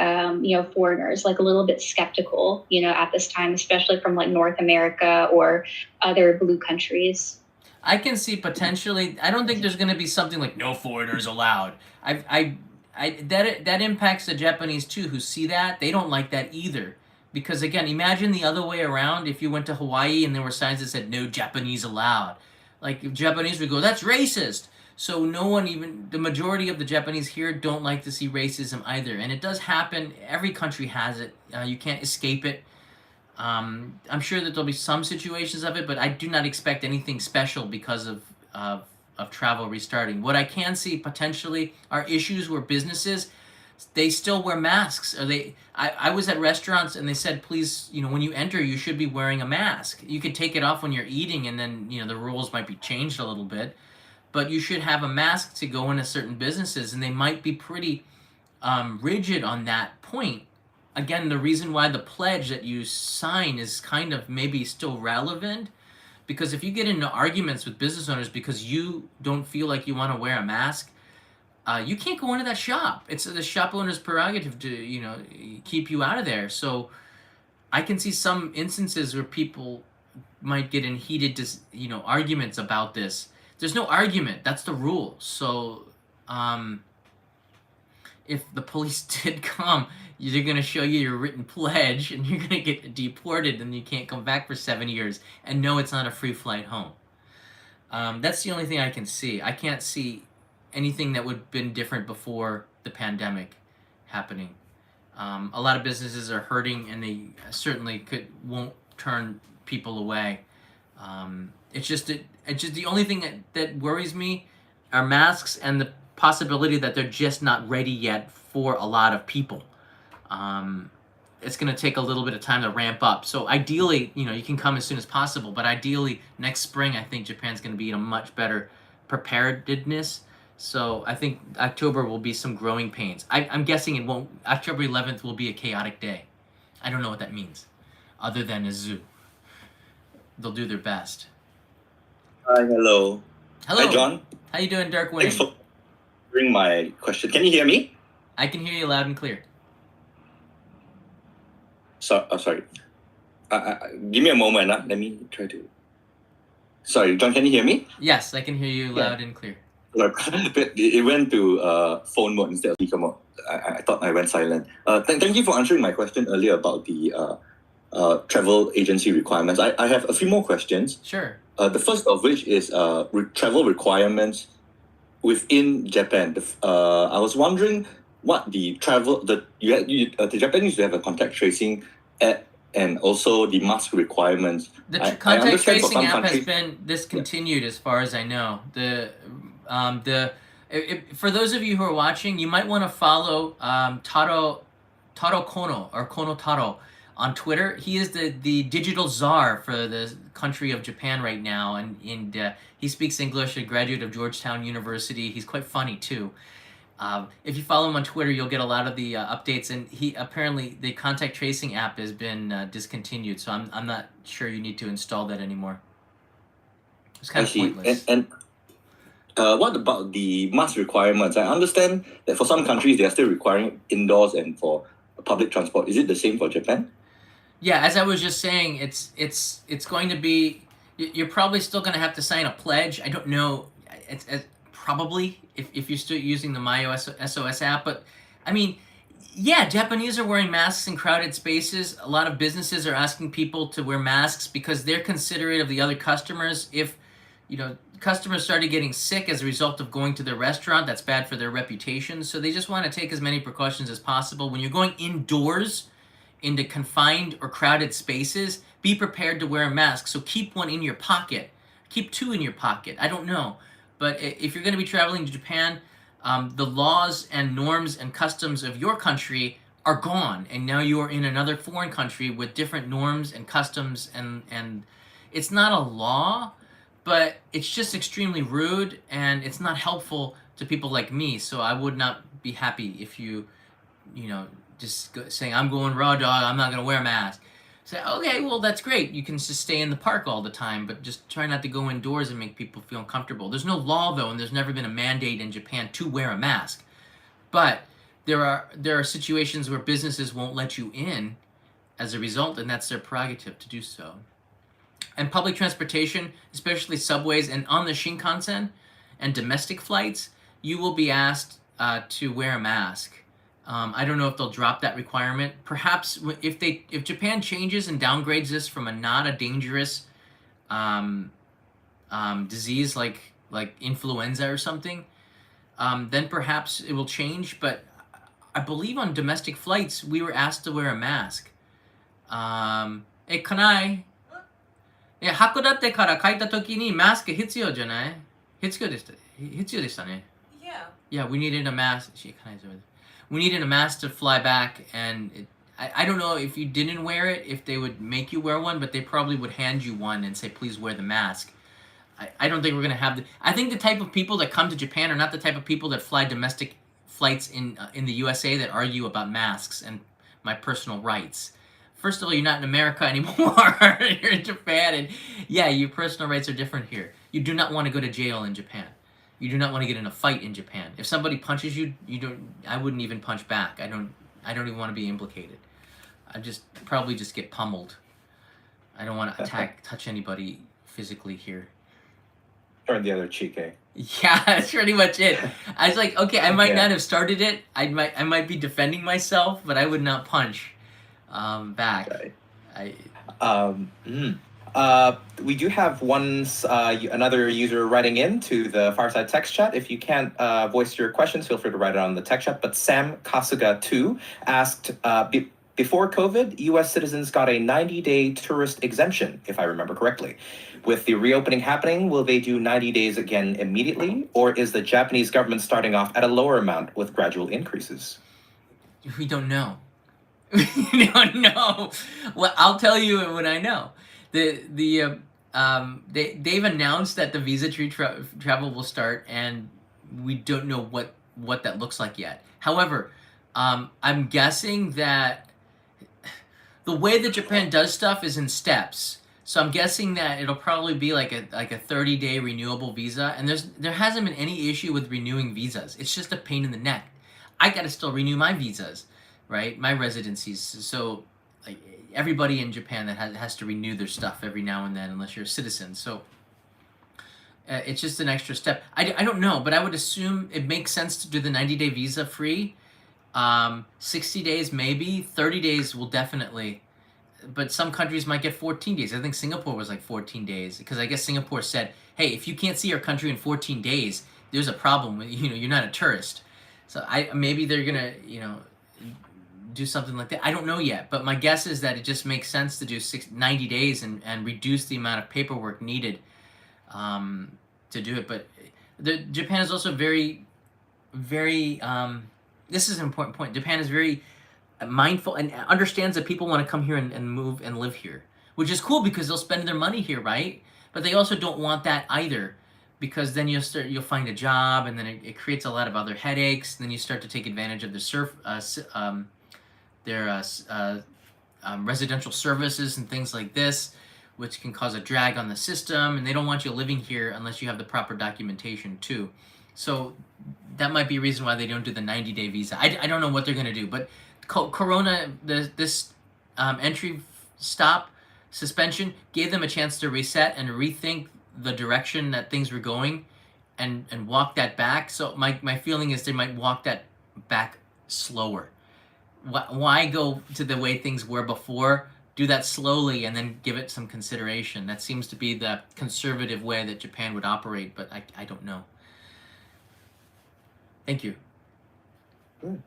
foreigners, like a little bit skeptical, at this time, especially from like North America or other blue countries? I can see potentially. I don't think there's going to be something like no foreigners allowed. That impacts the Japanese too, who see that. They don't like that either, because again, imagine the other way around. If you went to Hawaii and there were signs that said no Japanese allowed, like if Japanese would go, that's racist. So no one, even the majority of the Japanese here, don't like to see racism either, and it does happen. Every country has it. You can't escape it. I'm sure that there'll be some situations of it, but I do not expect anything special because of travel restarting. What I can see potentially are issues where businesses, they still wear masks. Or I was at restaurants and they said, please, when you enter, you should be wearing a mask. You could take it off when you're eating, and then the rules might be changed a little bit, but you should have a mask to go into certain businesses, and they might be pretty rigid on that point. Again, the reason why the pledge that you sign is kind of maybe still relevant, because if you get into arguments with business owners because you don't feel like you want to wear a mask, you can't go into that shop. It's the shop owner's prerogative to keep you out of there. So I can see some instances where people might get in heated arguments about this. There's no argument. That's the rule. So if the police did come, they're going to show you your written pledge, and you're going to get deported, and you can't come back for 7 years. And no, it's not a free flight home. That's the only thing I can see. I can't see anything that would have been different before the pandemic happening. A lot of businesses are hurting, and they certainly won't turn people away. It's just the only thing that worries me are masks and the possibility that they're just not ready yet for a lot of people. It's going to take a little bit of time to ramp up. So ideally, you can come as soon as possible, but ideally next spring, I think Japan's going to be in a much better preparedness. So I think October will be some growing pains. I'm guessing October 11th will be a chaotic day. I don't know what that means, other than a zoo. They'll do their best. Hi, hello. Hello. Hi, John. How you doing, Dark Wing? Thanks for answering my question. Can you hear me? I can hear you loud and clear. Sorry. Give me a moment. Let me try to. Sorry, John, can you hear me? Yes, I can hear you loud and clear. It went to phone mode instead of speaker mode. I thought I went silent. Thank you for answering my question earlier about the travel agency requirements. I have a few more questions. Sure. The first of which is travel requirements within Japan. I was wondering what the Japanese have a contact tracing app and also the mask requirements. The I contact understand for tracing some app has countries- been discontinued, as far as I know. For those of you who are watching, you might want to follow Taro Kono, or Kono Taro, on Twitter. He is the digital czar for the country of Japan right now, and he speaks English, a graduate of Georgetown University. He's quite funny too. If you follow him on Twitter, you'll get a lot of the updates, and apparently the contact tracing app has been discontinued, so I'm not sure you need to install that anymore. It's kind of pointless. And what about the mask requirements? I understand that for some countries they are still requiring indoors and for public transport. Is it the same for Japan? Yeah, as I was just saying, it's going to be. You're probably still going to have to sign a pledge. I don't know. It's probably if you're still using the SOS app, but I mean, yeah, Japanese are wearing masks in crowded spaces. A lot of businesses are asking people to wear masks because they're considerate of the other customers. If customers started getting sick as a result of going to their restaurant, that's bad for their reputation. So they just want to take as many precautions as possible. When you're going indoors into confined or crowded spaces, be prepared to wear a mask. So keep one in your pocket. Keep two in your pocket. I don't know. But if you're going to be traveling to Japan, the laws and norms and customs of your country are gone. And now you are in another foreign country with different norms and customs and It's not a law, but it's just extremely rude and it's not helpful to people like me. So I would not be happy if you just saying, I'm going raw dog, I'm not going to wear a mask. Say, okay, well, that's great. You can just stay in the park all the time, but just try not to go indoors and make people feel uncomfortable. There's no law, though, and there's never been a mandate in Japan to wear a mask. But there are situations where businesses won't let you in as a result, and that's their prerogative to do so. And public transportation, especially subways and on the Shinkansen and domestic flights, you will be asked to wear a mask. I don't know if they'll drop that requirement. Perhaps if Japan changes and downgrades this from a not a dangerous disease like influenza or something, then perhaps it will change. But I believe on domestic flights we were asked to wear a mask. Kanai? 函館から帰った時にマスク必要じゃない？必要でしたね。Yeah, we needed a mask. We needed a mask to fly back, and I don't know if you didn't wear it, if they would make you wear one, but they probably would hand you one and say, please wear the mask. I don't think we're going to have I think the type of people that come to Japan are not the type of people that fly domestic flights in the USA that argue about masks and my personal rights. First of all, you're not in America anymore. You're in Japan, and yeah, your personal rights are different here. You do not want to go to jail in Japan. You do not want to get in a fight in Japan. If somebody punches you, I wouldn't even punch back. I don't even want to be implicated. I probably just get pummeled. I don't want to touch anybody physically here. Turn the other cheek, eh? Yeah, that's pretty much it. I was like, okay, I might not have started it. I might be defending myself, but I would not punch back. Right. We do have another user writing in to the Fireside text chat. If you can't voice your questions, feel free to write it on the text chat. But Sam Kasuga2 asked, before COVID, U.S. citizens got a 90-day tourist exemption, if I remember correctly. With the reopening happening, will they do 90 days again immediately? Or is the Japanese government starting off at a lower amount with gradual increases? We don't know. We don't know. Well, I'll tell you when I know. They've announced that the visa-free travel will start, and we don't know what that looks like yet. However, I'm guessing that the way that Japan does stuff is in steps. So I'm guessing that it'll probably be like a 30-day renewable visa, and there hasn't been any issue with renewing visas. It's just a pain in the neck. I gotta still renew my visas, right? My residencies. So like everybody in Japan that has to renew their stuff every now and then, unless you're a citizen. So it's just an extra step. I don't know, but I would assume it makes sense to do the 90-day visa free. 60 days maybe, 30 days will definitely. But some countries might get 14 days. I think Singapore was like 14 days, because I guess Singapore said, hey, if you can't see our country in 14 days, there's a problem with, you're not a tourist. So maybe they're gonna, do something like that. I don't know yet, but my guess is that it just makes sense to do 90 days and reduce the amount of paperwork needed to do it. But Japan is also very, very, this is an important point. Japan is very mindful and understands that people want to come here and move and live here, which is cool because they'll spend their money here, right? But they also don't want that either, because then you'll find a job, and then it creates a lot of other headaches. And then you start to take advantage of their residential services and things like this, which can cause a drag on the system. And they don't want you living here unless you have the proper documentation too. So that might be a reason why they don't do the 90-day visa. I don't know what they're going to do, but Corona, this entry stop suspension gave them a chance to reset and rethink the direction that things were going, and walk that back. So my feeling is they might walk that back slower. Why go to the way things were before? Do that slowly and then give it some consideration. That seems to be the conservative way that Japan would operate, but I don't know. Thank you. Good.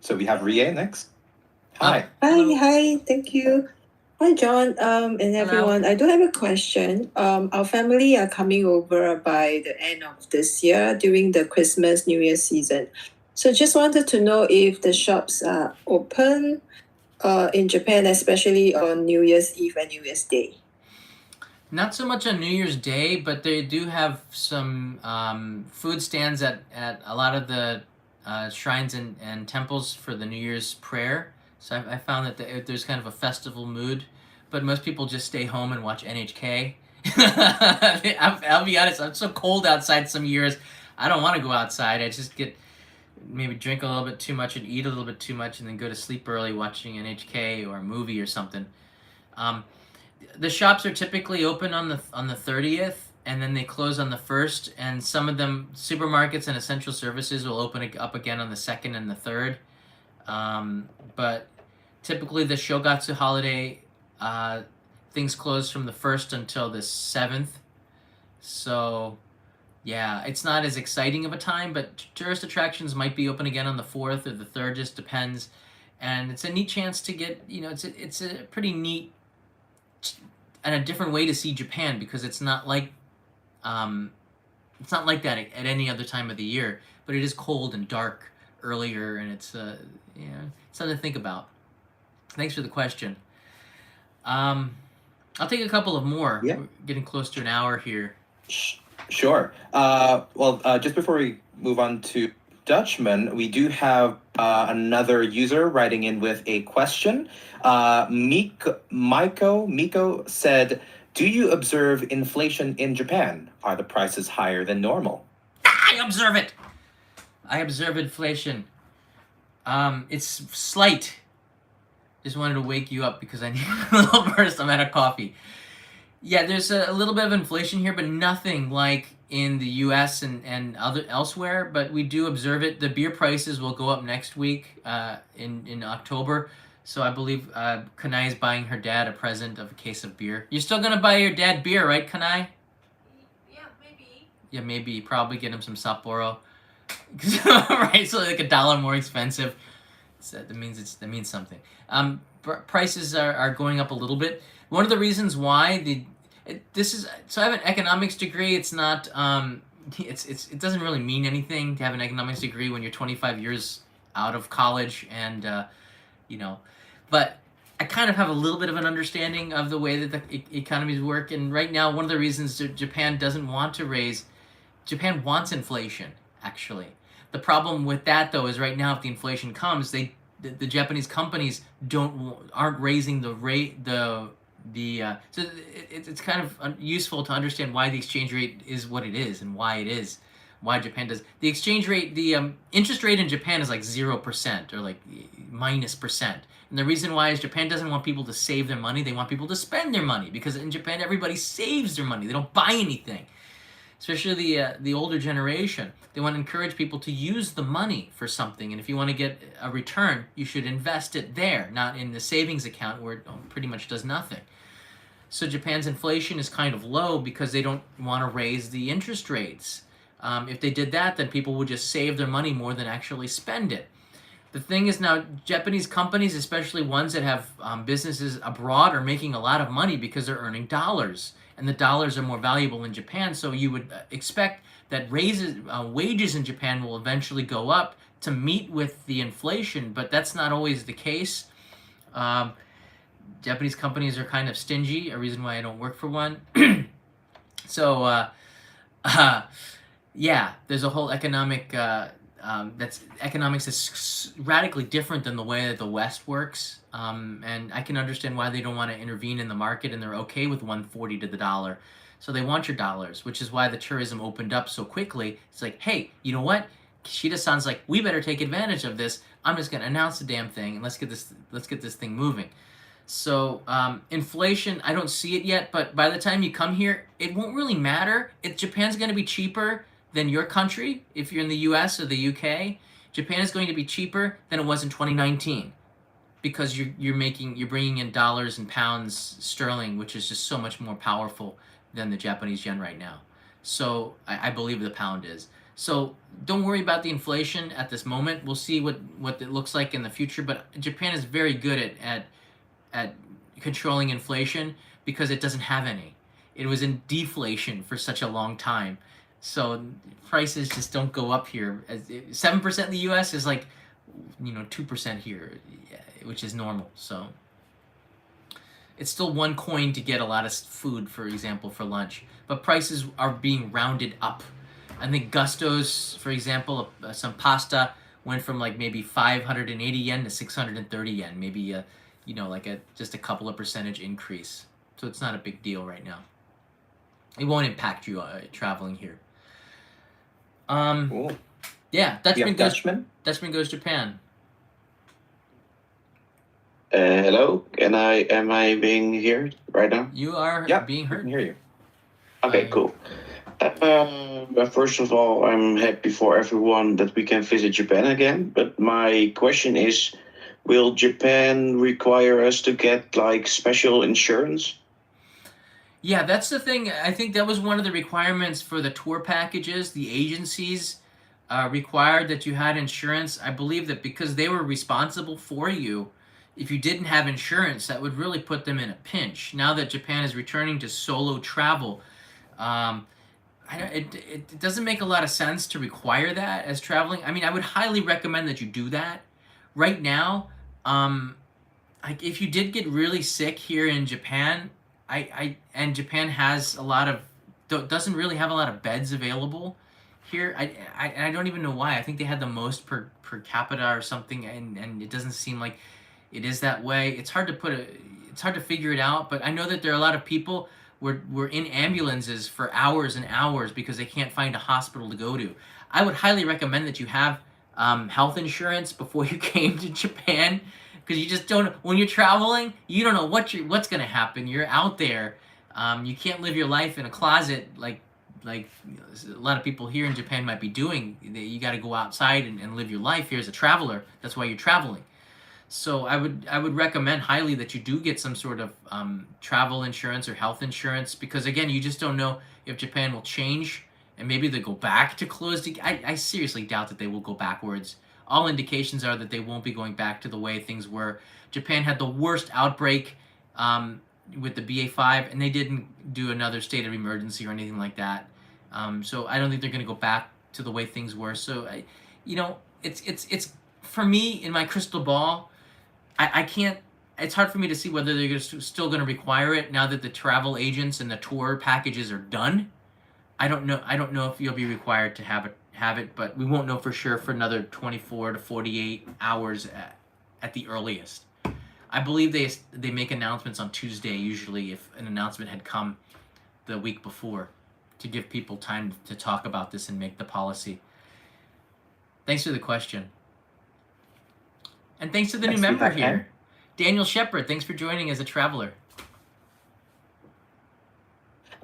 So we have Rie next. Hi. Hi, thank you. Hi, John, and everyone. I do have a question. Our family are coming over by the end of this year during the Christmas, New Year season. So just wanted to know if the shops are open in Japan, especially on New Year's Eve and New Year's Day. Not so much on New Year's Day, but they do have some food stands at a lot of the shrines and temples for the New Year's prayer. So I found that there's kind of a festival mood, but most people just stay home and watch NHK. I'll be honest, I'm so cold outside some years. I don't want to go outside. I just get maybe drink a little bit too much and eat a little bit too much and then go to sleep early watching NHK or a movie or something. Um, the shops are typically open on the 30th and then they close on the 1st, and some of them supermarkets and essential services will open up again on the 2nd and the 3rd. But typically the Shogatsu holiday things close from the 1st until the 7th. So yeah, it's not as exciting of a time, but tourist attractions might be open again on the 4th or the 3rd, just depends. And it's a neat chance to get, it's a pretty neat and a different way to see Japan, because it's not like that at any other time of the year, but it is cold and dark earlier, and it's something to think about. Thanks for the question. I'll take a couple of more. Yeah. We're getting close to an hour here. Sure. Just before we move on to Dutchman, we do have another user writing in with a question. Miko said, "Do you observe inflation in Japan? Are the prices higher than normal?" I observe it. I observe inflation. It's slight. Just wanted to wake you up because I need a little burst. I'm out of coffee. Yeah, there's a little bit of inflation here, but nothing like in the U.S. and elsewhere. But we do observe it. The beer prices will go up next week in October. So I believe Kanai is buying her dad a present of a case of beer. You're still gonna buy your dad beer, right, Kanai? Yeah, maybe. Yeah, maybe. Probably get him some Sapporo. Right, so like $1 more expensive. So that means something. Prices are going up a little bit. One of the reasons why so I have an economics degree. It's not it doesn't really mean anything to have an economics degree when you're 25 years out of college, and but I kind of have a little bit of an understanding of the way that the economies work. And right now, one of the reasons that Japan doesn't want to raise, Japan wants inflation, actually. The problem with that, though, is right now if the inflation comes, the Japanese companies aren't raising the rate, so it's kind of useful to understand why the exchange rate is what it is and why Japan does. The exchange rate, the interest rate in Japan is like 0% or like -%. And the reason why is Japan doesn't want people to save their money. They want people to spend their money, because in Japan everybody saves their money. They don't buy anything. Especially the older generation. They want to encourage people to use the money for something. And if you want to get a return, you should invest it there, not in the savings account where it pretty much does nothing. So Japan's inflation is kind of low because they don't want to raise the interest rates. If they did that, then people would just save their money more than actually spend it. The thing is now, Japanese companies, especially ones that have businesses abroad, are making a lot of money because they're earning dollars. And the dollars are more valuable in Japan, so you would expect that wages in Japan will eventually go up to meet with the inflation, but that's not always the case. Japanese companies are kind of stingy, a reason why I don't work for one. So, yeah, there's a whole economics is radically different than the way that the West works. And I can understand why they don't want to intervene in the market, and they're okay with 140 to the dollar. So they want your dollars, which is why the tourism opened up so quickly. It's like, hey, you know what? Kishida-san's like, we better take advantage of this. I'm just gonna announce the damn thing and let's get this thing moving. So inflation, I don't see it yet, but by the time you come here, it won't really matter. If Japan's gonna be cheaper than your country, if you're in the US or the UK, Japan is going to be cheaper than it was in 2019. Because you're bringing in dollars and pounds sterling, which is just so much more powerful than the Japanese yen right now. So I believe the pound is. So don't worry about the inflation at this moment. We'll see what it looks like in the future. But Japan is very good at controlling inflation because it doesn't have any. It was in deflation for such a long time. So prices just don't go up here. 7% in the US is like 2% here, which is normal. So It's still 1 coin to get a lot of food, for example, for lunch. But prices are being rounded up. I think Gusto's, for example, some pasta went from like maybe 580 yen to 630 yen. Maybe like just a couple of percentage increase. So it's not a big deal right now. It won't impact you traveling here. Cool. Yeah, We have Dutchman. Dutchman goes Japan. Hello, am I being here right now? You are Yeah, being we heard. can hear you. Okay, Hi. cool. First of all, I'm happy for everyone that we can visit Japan again. But my question is, will Japan require us to get like special insurance? Yeah, that's the thing. I think that was one of the requirements for the tour packages. The agencies required that you had insurance. I believe that because they were responsible for you, if you didn't have insurance, that would really put them in a pinch. Now that Japan is returning to solo travel, um, it doesn't make a lot of sense to require that as traveling. I mean, I would highly recommend that you do that. Right now, like if you did get really sick here in Japan, and Japan has a lot of doesn't really have a lot of beds available here. I don't even know why. I think they had the most per capita or something, and it doesn't seem like it is that way. It's hard to figure it out. But I know that there are a lot of people were in ambulances for hours and hours because they can't find a hospital to go to. I would highly recommend that you have health insurance before you came to Japan, because you just don't. When you're traveling, you don't know what's going to happen. You're out there. You can't live your life in a closet like a lot of people here in Japan might be doing. You got to go outside and live your life here as a traveler. That's why you're traveling. So I would recommend highly that you do get some sort of travel insurance or health insurance, because again, you just don't know if Japan will change and maybe they go back to closed. I seriously doubt that they will go backwards. All indications are that they won't be going back to the way things were. Japan had the worst outbreak with the BA5, and they didn't do another state of emergency or anything like that. So I don't think they're going to go back to the way things were. So it's for me in my crystal ball. I can't. It's hard for me to see whether they're still going to require it now that the travel agents and the tour packages are done. I don't know. I don't know if you'll be required to have it, but we won't know for sure for another 24 to 48 hours at the earliest. I believe they make announcements on Tuesday usually, if an announcement had come the week before, to give people time to talk about this and make the policy. Thanks for the question. And thanks to the Next new we member have here, Daniel Shepard. Thanks for joining as a traveler.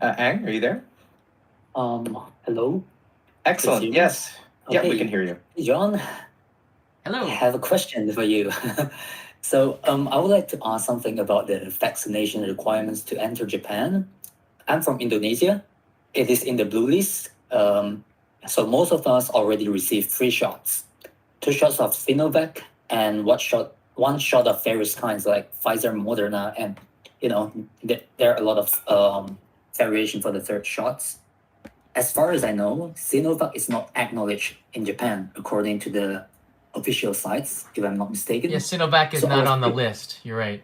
Ang, are you there? Hello. Excellent. Resume? Yes. Yeah, we Okay. can hear you. John, Hello. I have a question for you. So, I would like to ask something about the vaccination requirements to enter Japan. I'm from Indonesia. It is in the blue list. So most of us already received 3 shots, 2 shots of Sinovac and one shot of various kinds like Pfizer, Moderna, and there are a lot of variation for the 3rd shots. As far as I know, Sinovac is not acknowledged in Japan according to the official sites, if I'm not mistaken. Yes, Sinovac is So not our on the three- list. You're right.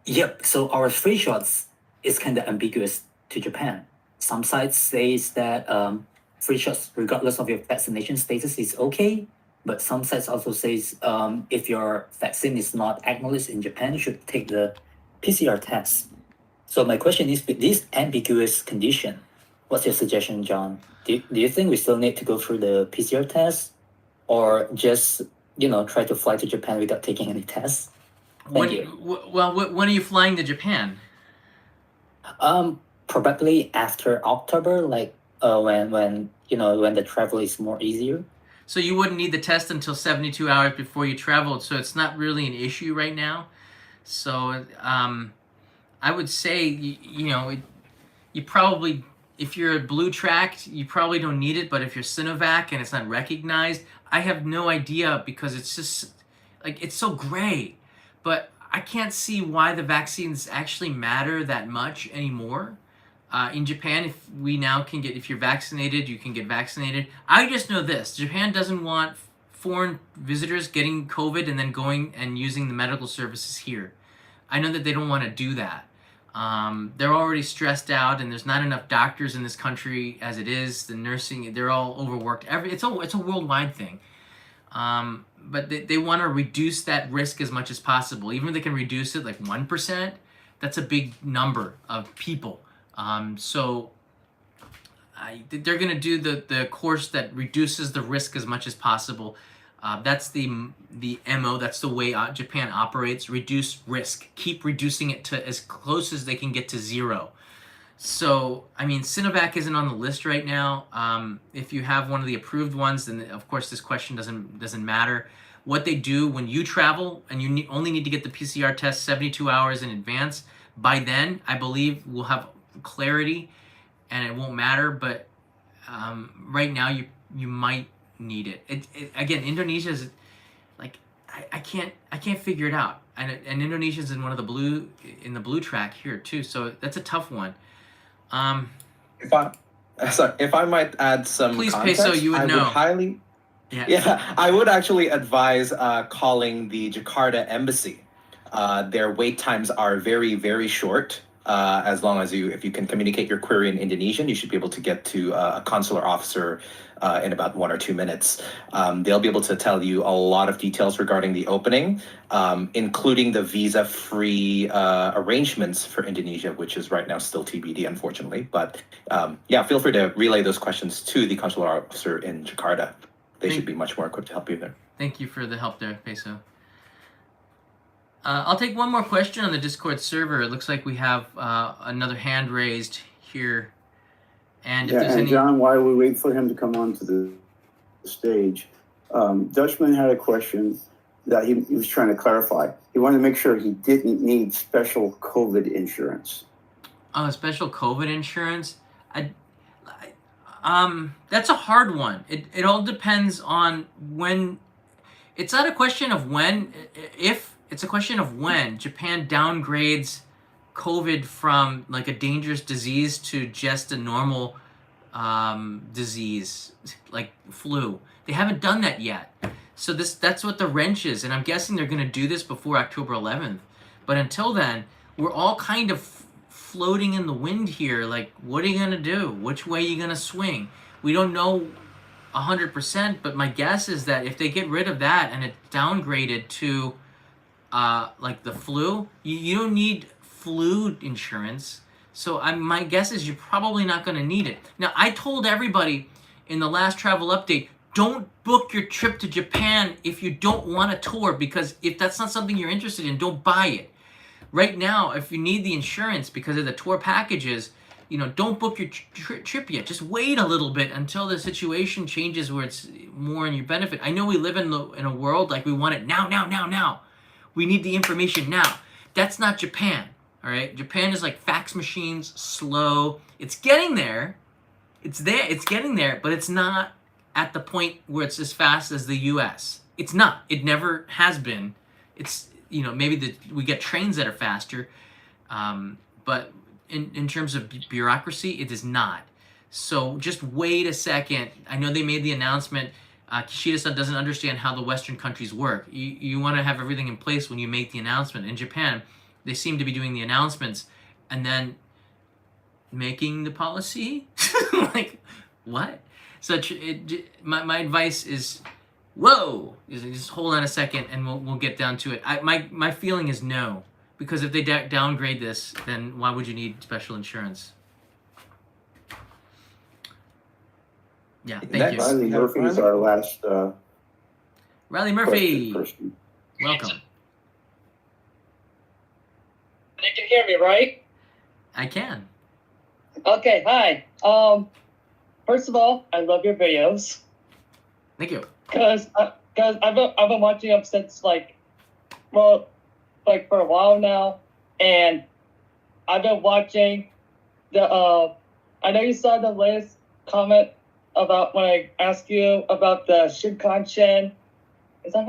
Yep. So our 3 shots is kind of ambiguous to Japan. Some sites says that 3 shots, regardless of your vaccination status, is okay. But some sites also says if your vaccine is not acknowledged in Japan, you should take the PCR test. So my question is, with this ambiguous condition, what's your suggestion, John? Do you think we still need to go through the PCR test, or just try to fly to Japan without taking any tests? Thank you. When are you flying to Japan? Probably after October, like when when the travel is more easier. So you wouldn't need the test until 72 hours before you traveled. So it's not really an issue right now. So I would say you probably, if you're blue tracked, you probably don't need it. But if you're Sinovac and it's not recognized, I have no idea, because it's just like it's so gray. But I can't see why the vaccines actually matter that much anymore. In Japan, if you're vaccinated, you can get vaccinated. I just know this: Japan doesn't want foreign visitors getting COVID and then going and using the medical services here. I know that they don't want to do that. They're already stressed out, and there's not enough doctors in this country as it is. The nursing, they're all overworked. It's a worldwide thing. But they want to reduce that risk as much as possible. Even if they can reduce it like 1%, that's a big number of people. So they're going to do the course that reduces the risk as much as possible. That's the MO. That's the way Japan operates. Reduce risk. Keep reducing it to as close as they can get to zero. So, I mean, Sinovac isn't on the list right now. If you have one of the approved ones, then of course this question doesn't matter. What they do when you travel and you only need to get the PCR test 72 hours in advance, by then, I believe we'll have clarity and it won't matter. But right now, you might need it. Again, Indonesia is like I can't figure it out, and Indonesia's in one of the blue track here too. So that's a tough one. If I might add some Please, context, Peso, you would know. I would actually advise calling the Jakarta embassy. Their wait times are very, very short. As long as if you can communicate your query in Indonesian, you should be able to get to a consular officer in about 1 or 2 minutes. They'll be able to tell you a lot of details regarding the opening, including the visa-free arrangements for Indonesia, which is right now still TBD, unfortunately. But feel free to relay those questions to the consular officer in Jakarta. They should be much more equipped to help you there. Thank you for the help there, Peso. I'll take one more question on the Discord server. It looks like we have another hand raised here. And if there's any... John, while we wait for him to come onto the stage, Dutchman had a question that he was trying to clarify. He wanted to make sure he didn't need special COVID insurance. Special COVID insurance? That's a hard one. It all depends on when. It's not a question of when. It's a question of when Japan downgrades COVID from like a dangerous disease to just a normal disease like flu. They haven't done that yet. So that's what the wrench is, and I'm guessing they're going to do this before October 11th. But until then, we're all kind of floating in the wind here. Like, what are you going to do? Which way are you going to swing? We don't know 100%, but my guess is that if they get rid of that and it's downgraded to like the flu, you don't need flu insurance. So my guess is you're probably not going to need it. Now, I told everybody in the last travel update, don't book your trip to Japan if you don't want a tour, because if that's not something you're interested in, don't buy it. Right now, if you need the insurance because of the tour packages, don't book your trip yet. Just wait a little bit until the situation changes where it's more in your benefit. I know we live in a world like we want it now. We need the information now. That's not Japan, all right? Japan is like fax machines, slow. It's getting there. It's getting there, but it's not at the point where it's as fast as the US. It's not. It never has been. It's, maybe we get trains that are faster, but in terms of bureaucracy, it is not. So just wait a second. I know they made the announcement. Kishida-san doesn't understand how the Western countries work. You want to have everything in place when you make the announcement. In Japan, they seem to be doing the announcements and then making the policy. Like, what? So my advice is, just hold on a second and we'll get down to it. My feeling is no, because if they downgrade this, then why would you need special insurance? Yeah, thank you. Riley Murphy is our last Riley Murphy, person. welcome. You can hear me, right? I can. Okay, hi. First of all, I love your videos. Thank you. Cause I've been watching them since for a while now, and I've been watching the. I know you saw the latest comment about when I asked you about the Shinkansen. Is that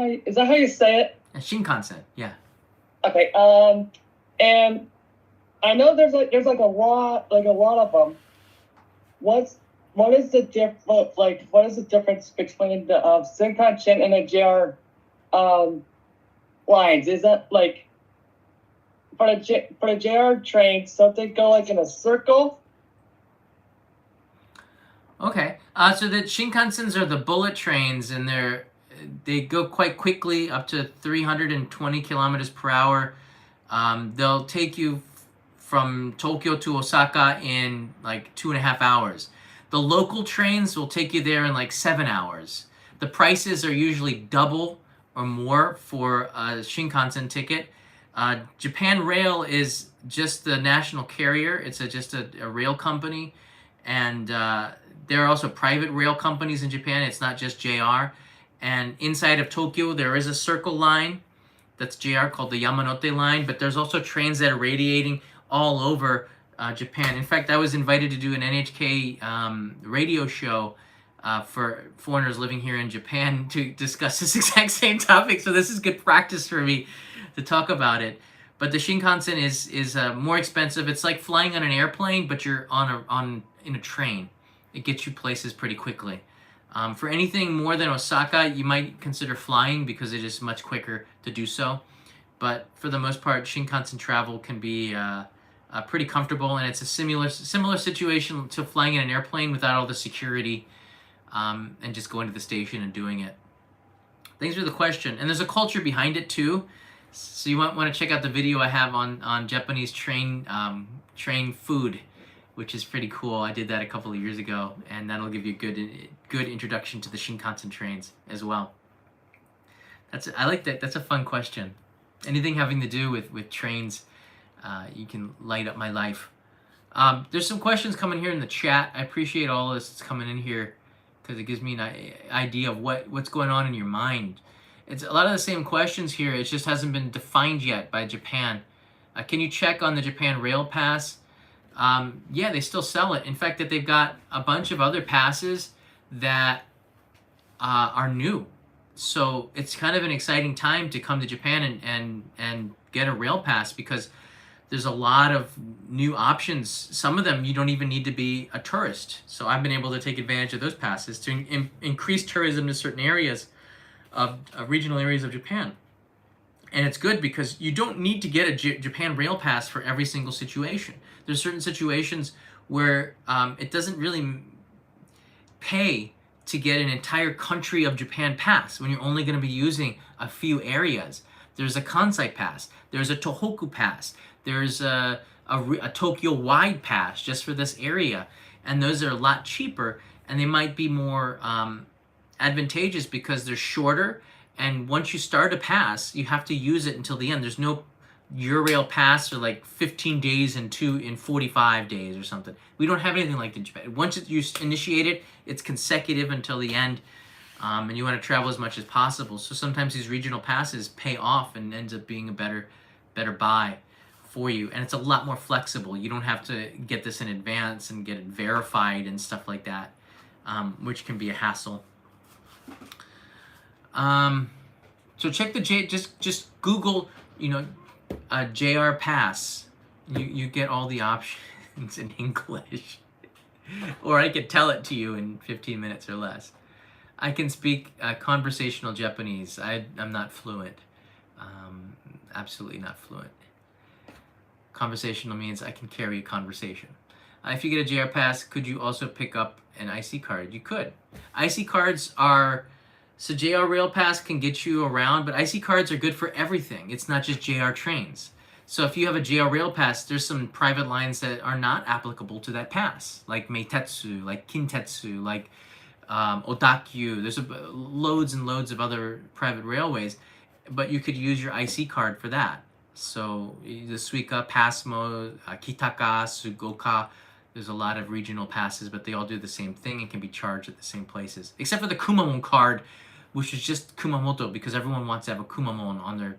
how you say it? Shinkansen, yeah. Okay. And I know there's a lot of them. What is the difference between the Shinkansen and the JR lines? Is that for the JR trains, don't they go like in a circle? Okay. So the Shinkansens are the bullet trains, and they go quite quickly, up to 320 kilometers per hour. They'll take you from Tokyo to Osaka in like 2.5 hours. The local trains will take you there in like 7 hours. The prices are usually double or more for a Shinkansen ticket. Japan Rail is just the national carrier. It's just a rail company, and there are also private rail companies in Japan. It's not just JR. And inside of Tokyo, there is a circle line that's JR called the Yamanote line, but there's also trains that are radiating all over Japan. In fact, I was invited to do an NHK radio show for foreigners living here in Japan to discuss this exact same topic. So this is good practice for me to talk about it. But the Shinkansen is more expensive. It's like flying on an airplane, but you're in a train. It gets you places pretty quickly. For anything more than Osaka, you might consider flying because it is much quicker to do so. But for the most part, Shinkansen travel can be pretty comfortable, and it's a similar situation to flying in an airplane without all the security and just going to the station and doing it. Thanks for the question. And there's a culture behind it too. So you might want to check out the video I have on Japanese train food, which is pretty cool. I did that a couple of years ago, and that'll give you a good introduction to the Shinkansen trains as well. I like that. That's a fun question. Anything having to do with trains, you can light up my life. There's some questions coming here in the chat. I appreciate all this that's coming in here because it gives me an idea of what's going on in your mind. It's a lot of the same questions here. It just hasn't been defined yet by Japan. Can you check on the Japan Rail Pass? Yeah, they still sell it. In fact, that they've got a bunch of other passes that are new. So it's kind of an exciting time to come to Japan and get a rail pass because there's a lot of new options. Some of them you don't even need to be a tourist. So I've been able to take advantage of those passes to increase tourism to certain areas of regional areas of Japan. And it's good because you don't need to get a Japan Rail Pass for every single situation. There's certain situations where it doesn't really pay to get an entire country of Japan pass when you're only going to be using a few areas. There's a Kansai pass. There's a Tohoku pass. There's a Tokyo-wide pass just for this area. And those are a lot cheaper, and they might be more advantageous because they're shorter. And once you start a pass, you have to use it until the end. There's no Eurail pass for like 15 days in 45 days or something. We don't have anything like that in Japan. Once you initiate it, it's consecutive until the end, and you want to travel as much as possible. So sometimes these regional passes pay off and ends up being a better buy for you. And it's a lot more flexible. You don't have to get this in advance and get it verified and stuff like that, which can be a hassle. So check the just Google, a JR Pass. You get all the options in English. Or I could tell it to you in 15 minutes or less. I can speak conversational Japanese. I'm not fluent. Absolutely not fluent. Conversational means I can carry a conversation. If you get a JR Pass, could you also pick up an IC card? You could. IC cards are... So JR Rail Pass can get you around, but IC cards are good for everything. It's not just JR trains. So if you have a JR Rail Pass, there's some private lines that are not applicable to that pass, like Meitetsu, like Kintetsu, like Odakyu. There's loads and loads of other private railways, but you could use your IC card for that. So the Suica, Passmo, Kitaka, Sugoka, there's a lot of regional passes, but they all do the same thing and can be charged at the same places. Except for the Kumamon card, which is just Kumamoto, because everyone wants to have a Kumamon on their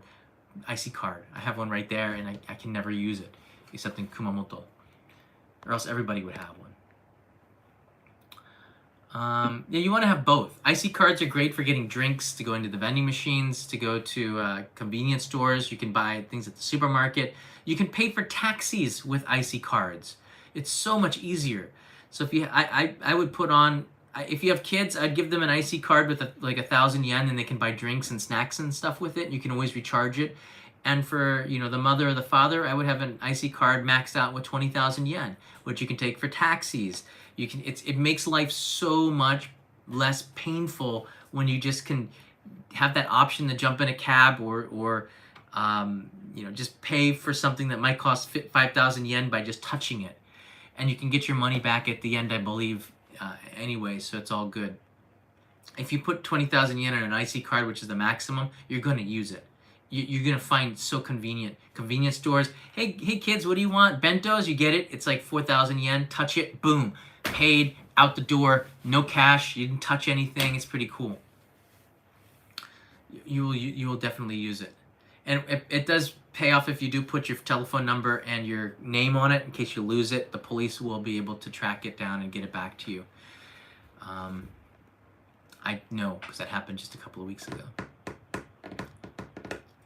IC card. I have one right there, and I can never use it, except in Kumamoto. Or else everybody would have one. Yeah, you want to have both. IC cards are great for getting drinks, to go into the vending machines, to go to convenience stores. You can buy things at the supermarket. You can pay for taxis with IC cards. It's so much easier. So if I would put on, if you have kids, I'd give them an IC card with like 1,000 yen, and they can buy drinks and snacks and stuff with it. You can always recharge it. And for, you know, the mother or the father, I would have an IC card maxed out with 20,000 yen, which you can take for taxis. You can, it makes life so much less painful when you just can have that option to jump in a cab or you know, just pay for something that might cost 5,000 yen by just touching it. And you can get your money back at the end, I believe, anyway, so it's all good. If you put 20,000 yen on an IC card, which is the maximum, you're going to use it. You're going to find so convenient. Convenience stores, hey kids, what do you want? Bentos, you get it. It's like 4,000 yen. Touch it, boom. Paid, out the door, no cash. You didn't touch anything. It's pretty cool. You will definitely use it. And it does pay off if you do put your telephone number and your name on it in case you lose it. The police will be able to track it down and get it back to you. I know because that happened just a couple of weeks ago.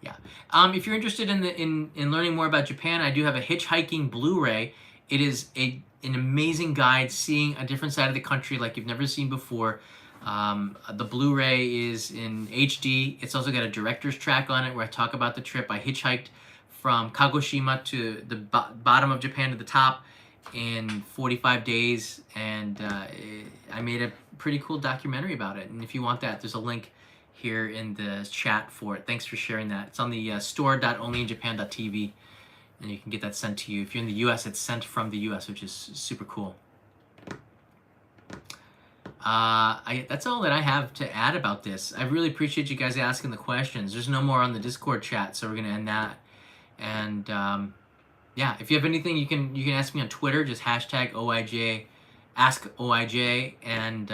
Yeah. If you're interested in learning more about Japan, I do have a hitchhiking Blu-ray. It is an amazing guide seeing a different side of the country like you've never seen before. The Blu-ray is in HD. It's also got a director's track on it where I talk about the trip. I hitchhiked from Kagoshima to the bottom of Japan to the top in 45 days, and I made a pretty cool documentary about it. And if you want that, there's a link here in the chat for it. Thanks for sharing that. It's on the store.onlyinjapan.tv, and you can get that sent to you. If you're in the US, it's sent from the US, which is super cool. That's all that I have to add about this. I really appreciate you guys asking the questions. There's no more on the Discord chat, so we're gonna end that. And yeah, if you have anything, you can ask me on Twitter, just hashtag OIJ, ask OIJ, and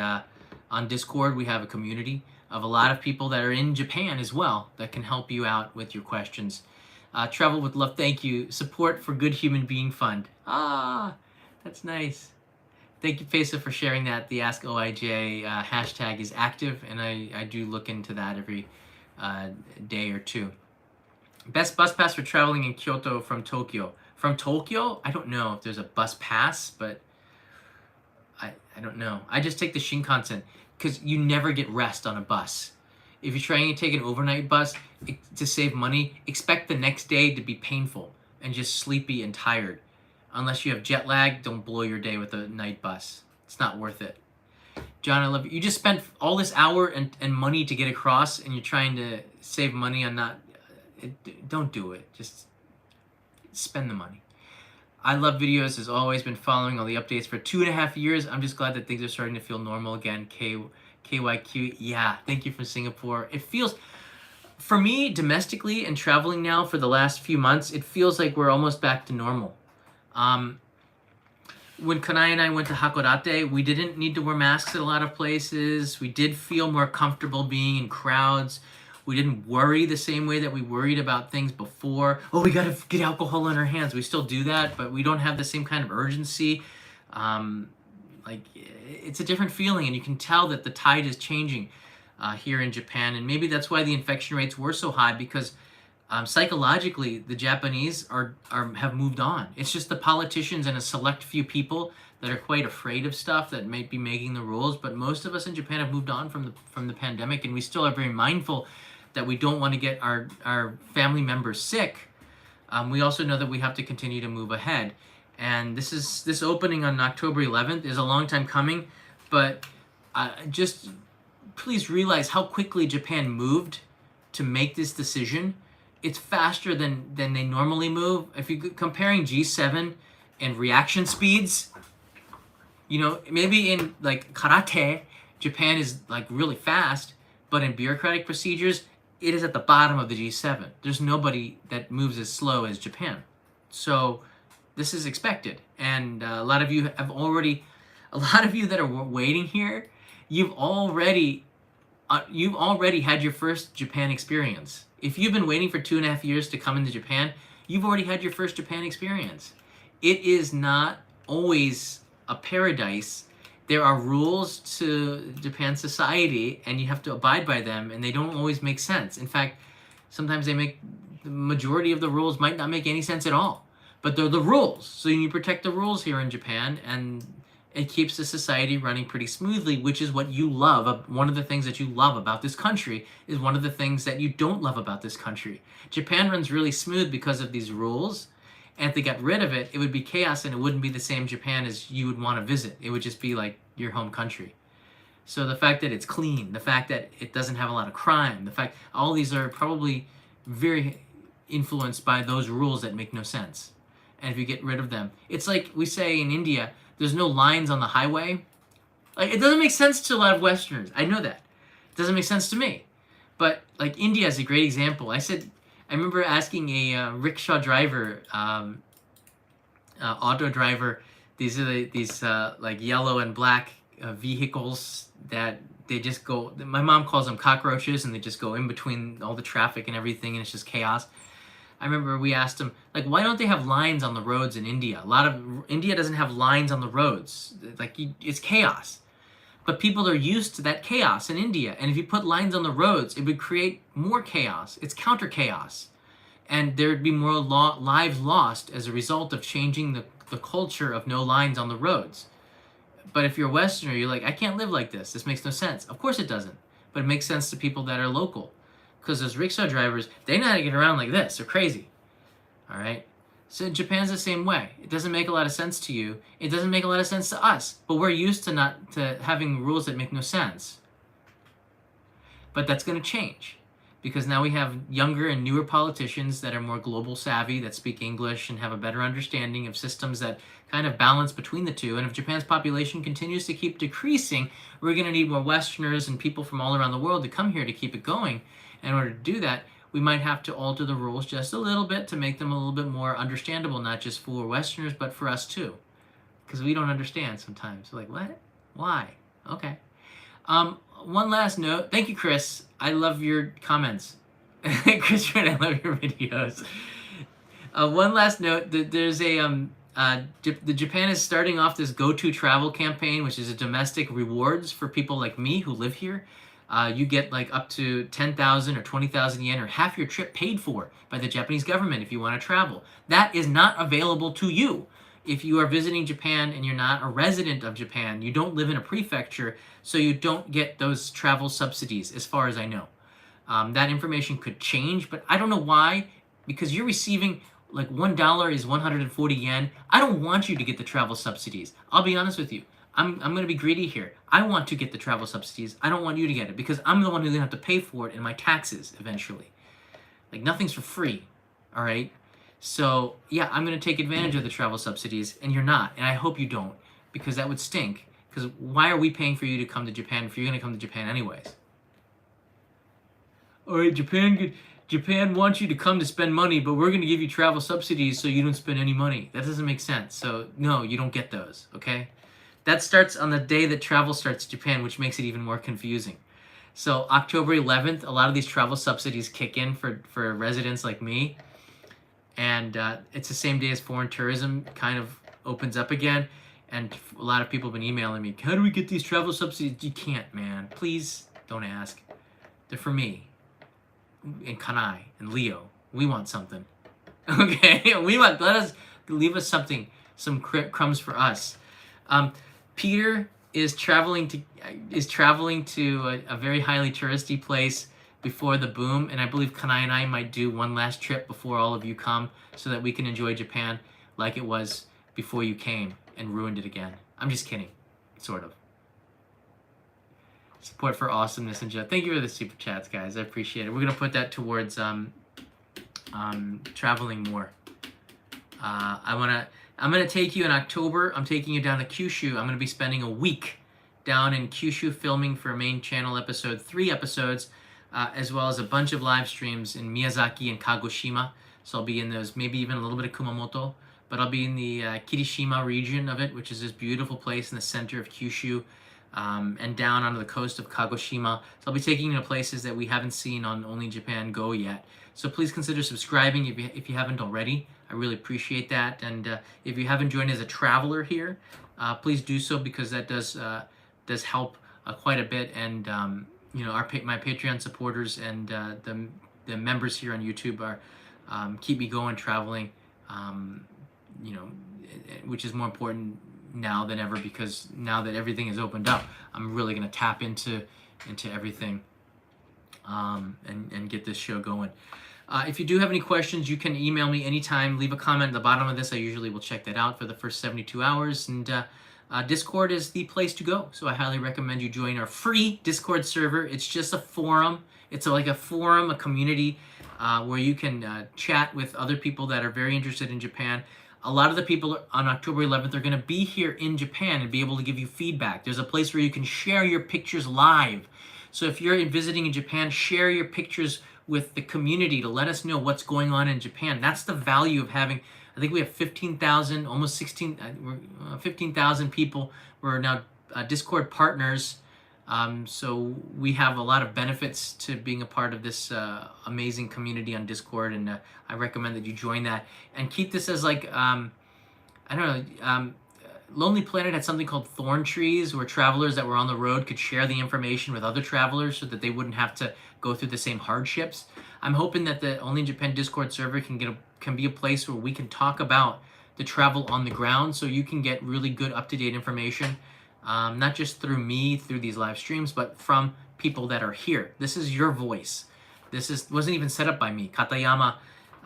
on Discord we have a community of a lot of people that are in Japan as well that can help you out with your questions. Travel with love, thank you. Support for Good Human Being Fund. That's nice. Thank you, Pesa, for sharing that. The Ask OIJ hashtag is active, and I do look into that every day or two. Best bus pass for traveling in Kyoto from Tokyo. From Tokyo? I don't know if there's a bus pass, but I don't know. I just take the Shinkansen because you never get rest on a bus. If you're trying to take an overnight bus to save money, expect the next day to be painful and just sleepy and tired. Unless you have jet lag, don't blow your day with a night bus. It's not worth it. John, I love you. You just spent all this hour and money to get across, and you're trying to save money on not... don't do it. Just spend the money. I love videos. Has always been following all the updates for 2.5 years. I'm just glad that things are starting to feel normal again. KYQ, yeah, thank you from Singapore. It feels... For me, domestically and traveling now for the last few months, it feels like we're almost back to normal. When Kanai and I went to Hakodate, we didn't need to wear masks at a lot of places. We did feel more comfortable being in crowds. We didn't worry the same way that we worried about things before. Oh, we gotta get alcohol in our hands. We still do that, but we don't have the same kind of urgency. Like, it's a different feeling, and you can tell that the tide is changing here in Japan. And maybe that's why the infection rates were so high, because psychologically, the Japanese have moved on. It's just the politicians and a select few people that are quite afraid of stuff that might be making the rules. But most of us in Japan have moved on from the pandemic, and we still are very mindful that we don't want to get our family members sick. We also know that we have to continue to move ahead. And this opening on October 11th is a long time coming, but just please realize how quickly Japan moved to make this decision. It's faster than they normally move. If you're comparing G7 and reaction speeds, you know, maybe in like karate, Japan is like really fast, but in bureaucratic procedures, it is at the bottom of the G7. There's nobody that moves as slow as Japan. So this is expected. And a lot of you that are waiting here, you've already had your first Japan experience. If you've been waiting for 2.5 years to come into Japan, you've already had your first Japan experience. It is not always a paradise. There are rules to Japan society, and you have to abide by them, and they don't always make sense. In fact, sometimes the majority of the rules might not make any sense at all. But they're the rules, so you protect the rules here in Japan, and it keeps the society running pretty smoothly, which is what you love. One of the things that you love about this country is one of the things that you don't love about this country. Japan runs really smooth because of these rules, and if they got rid of it, it would be chaos, and it wouldn't be the same Japan as you would want to visit. It would just be like your home country. So the fact that it's clean, the fact that it doesn't have a lot of crime, the fact all these are probably very influenced by those rules that make no sense. And if you get rid of them, it's like we say in India, there's no lines on the highway. Like, it doesn't make sense to a lot of Westerners. I know that. It doesn't make sense to me. But like India is a great example. I remember asking a rickshaw driver, auto driver, these are like yellow and black vehicles that they just go. My mom calls them cockroaches, and they just go in between all the traffic and everything, and it's just chaos. I remember we asked him, like, why don't they have lines on the roads in India? India doesn't have lines on the roads. Like, it's chaos. But people are used to that chaos in India. And if you put lines on the roads, it would create more chaos. It's counter chaos. And there'd be more lives lost as a result of changing the culture of no lines on the roads. But if you're a Westerner, you're like, I can't live like this. This makes no sense. Of course it doesn't. But it makes sense to people that are local. Because those rickshaw drivers, they know how to get around like this. They're crazy. All right? So Japan's the same way. It doesn't make a lot of sense to you. It doesn't make a lot of sense to us. But we're used to having rules that make no sense. But that's going to change. Because now we have younger and newer politicians that are more global savvy, that speak English and have a better understanding of systems that kind of balance between the two. And if Japan's population continues to keep decreasing, we're going to need more Westerners and people from all around the world to come here to keep it going. In order to do that, we might have to alter the rules just a little bit to make them a little bit more understandable, not just for Westerners, but for us too. Because we don't understand sometimes. We're like, what? Why? Okay. One last note. Thank you, Chris. I love your comments. Chris, I love your videos. One last note. There's the Japan is starting off this go-to travel campaign, which is a domestic rewards for people like me who live here. You get like up to 10,000 or 20,000 yen or half your trip paid for by the Japanese government if you want to travel. That is not available to you. If you are visiting Japan and you're not a resident of Japan, you don't live in a prefecture, so you don't get those travel subsidies as far as I know. That information could change, but I don't know why, because you're receiving like $1 is 140 yen. I don't want you to get the travel subsidies. I'll be honest with you. I'm going to be greedy here. I want to get the travel subsidies. I don't want you to get it because I'm the one who's going to have to pay for it in my taxes eventually. Like, nothing's for free, all right? So, yeah, I'm going to take advantage of the travel subsidies, and you're not. And I hope you don't, because that would stink. Because why are we paying for you to come to Japan if you're going to come to Japan anyways? All right, Japan wants you to come to spend money, but we're going to give you travel subsidies so you don't spend any money. That doesn't make sense. So, no, you don't get those, okay? That starts on the day that travel starts to Japan, which makes it even more confusing. So October 11th, a lot of these travel subsidies kick in for residents like me. And it's the same day as foreign tourism kind of opens up again. And a lot of people have been emailing me, how do we get these travel subsidies? You can't, man. Please don't ask. They're for me. And Kanai and Leo. We want something. Okay? Leave us something, some crumbs for us. Peter is traveling to a very highly touristy place before the boom, and I believe Kanai and I might do one last trip before all of you come so that we can enjoy Japan like it was before you came and ruined it again. I'm just kidding, sort of. Support for awesomeness and joy. Thank you for the super chats, guys. I appreciate it. We're gonna put that towards traveling more. I'm going to take you in October. I'm taking you down to Kyushu. I'm going to be spending a week down in Kyushu filming for main channel episode 3 episodes, as well as a bunch of live streams in Miyazaki and Kagoshima. So I'll be in those, maybe even a little bit of Kumamoto, but I'll be in the Kirishima region of it, which is this beautiful place in the center of Kyushu, and down onto the coast of Kagoshima. So I'll be taking you to places that we haven't seen on Only Japan Go yet. So please consider subscribing if you haven't already. I really appreciate that. And if you haven't joined as a traveler here, please do so, because that does help quite a bit. And you know, my Patreon supporters and the members here on YouTube are keep me going traveling. You know, which is more important now than ever, because now that everything is opened up, I'm really going to tap into everything and get this show going. If you do have any questions, you can email me anytime. Leave a comment at the bottom of this. I usually will check that out for the first 72 hours. And Discord is the place to go. So I highly recommend you join our free Discord server. It's just a forum. It's like a forum, a community where you can chat with other people that are very interested in Japan. A lot of the people on October 11th are going to be here in Japan and be able to give you feedback. There's a place where you can share your pictures live. So if you're visiting in Japan, share your pictures with the community to let us know what's going on in Japan. That's the value of having, I think we have 15,000, almost 15,000 people. We're now Discord partners. So we have a lot of benefits to being a part of this amazing community on Discord, and I recommend that you join that and keep this as like I don't know. Lonely Planet had something called Thorn Trees, where travelers that were on the road could share the information with other travelers so that they wouldn't have to go through the same hardships. I'm hoping that the Only in Japan Discord server can be a place where we can talk about the travel on the ground, so you can get really good up-to-date information. Not just through me, through these live streams, but from people that are here. This is your voice. Wasn't even set up by me. Katayama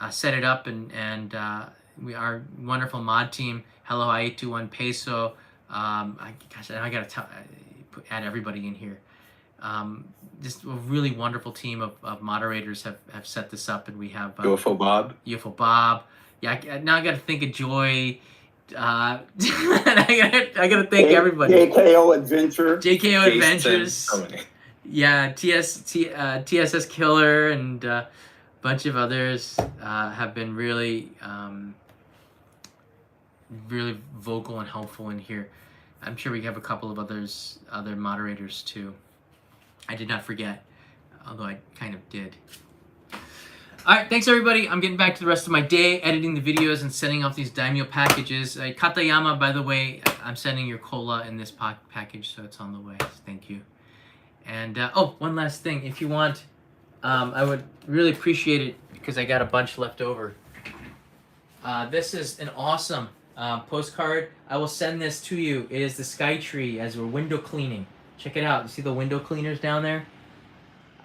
set it up, and our wonderful mod team, Hello I821 Peso. I gotta add everybody in here. Just a really wonderful team of moderators have set this up, and we have UFO Bob. UFO Bob. Yeah, now I gotta think of Joy. I gotta thank everybody. JKO Adventure. JKO Adventures. Yeah, TSS Killer and a bunch of others have been really really vocal and helpful in here. I'm sure we have a couple of other moderators too. I did not forget, although I kind of did. All right, thanks everybody. I'm getting back to the rest of my day, editing the videos and sending off these daimyo packages. Katayama, by the way, I'm sending your cola in this package, so it's on the way. Thank you. And oh, one last thing. If you want, I would really appreciate it because I got a bunch left over. This is an awesome postcard. I will send this to you. It is the sky tree as we're window cleaning. Check it out. You see the window cleaners down there?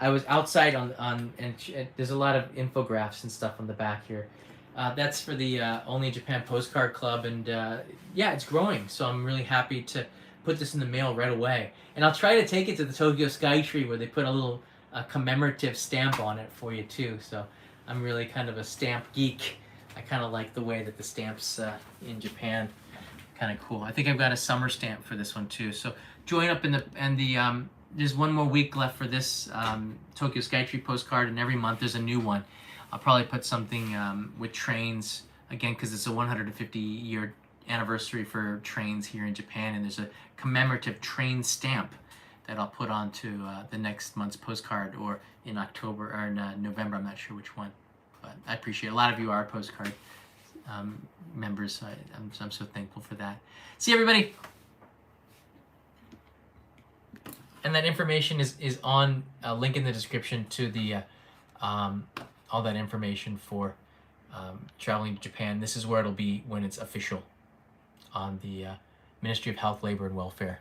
I was outside and there's a lot of infographics and stuff on the back here. That's for the Only in Japan Postcard Club, and yeah, it's growing. So I'm really happy to put this in the mail right away. And I'll try to take it to the Tokyo Sky Tree where they put a little commemorative stamp on it for you too. So I'm really kind of a stamp geek. I kind of like the way that the stamps in Japan, kind of cool. I think I've got a summer stamp for this one too. So join up in the there's one more week left for this Tokyo Skytree postcard, and every month there's a new one. I'll probably put something with trains, again, because it's a 150-year anniversary for trains here in Japan, and there's a commemorative train stamp that I'll put onto the next month's postcard, or in October or in November, I'm not sure which one. But I appreciate it. A lot of you are postcard members, so I'm so thankful for that. See everybody! And that information is on a link in the description to the all that information for traveling to Japan. This is where it'll be when it's official on the Ministry of Health, Labor, and Welfare.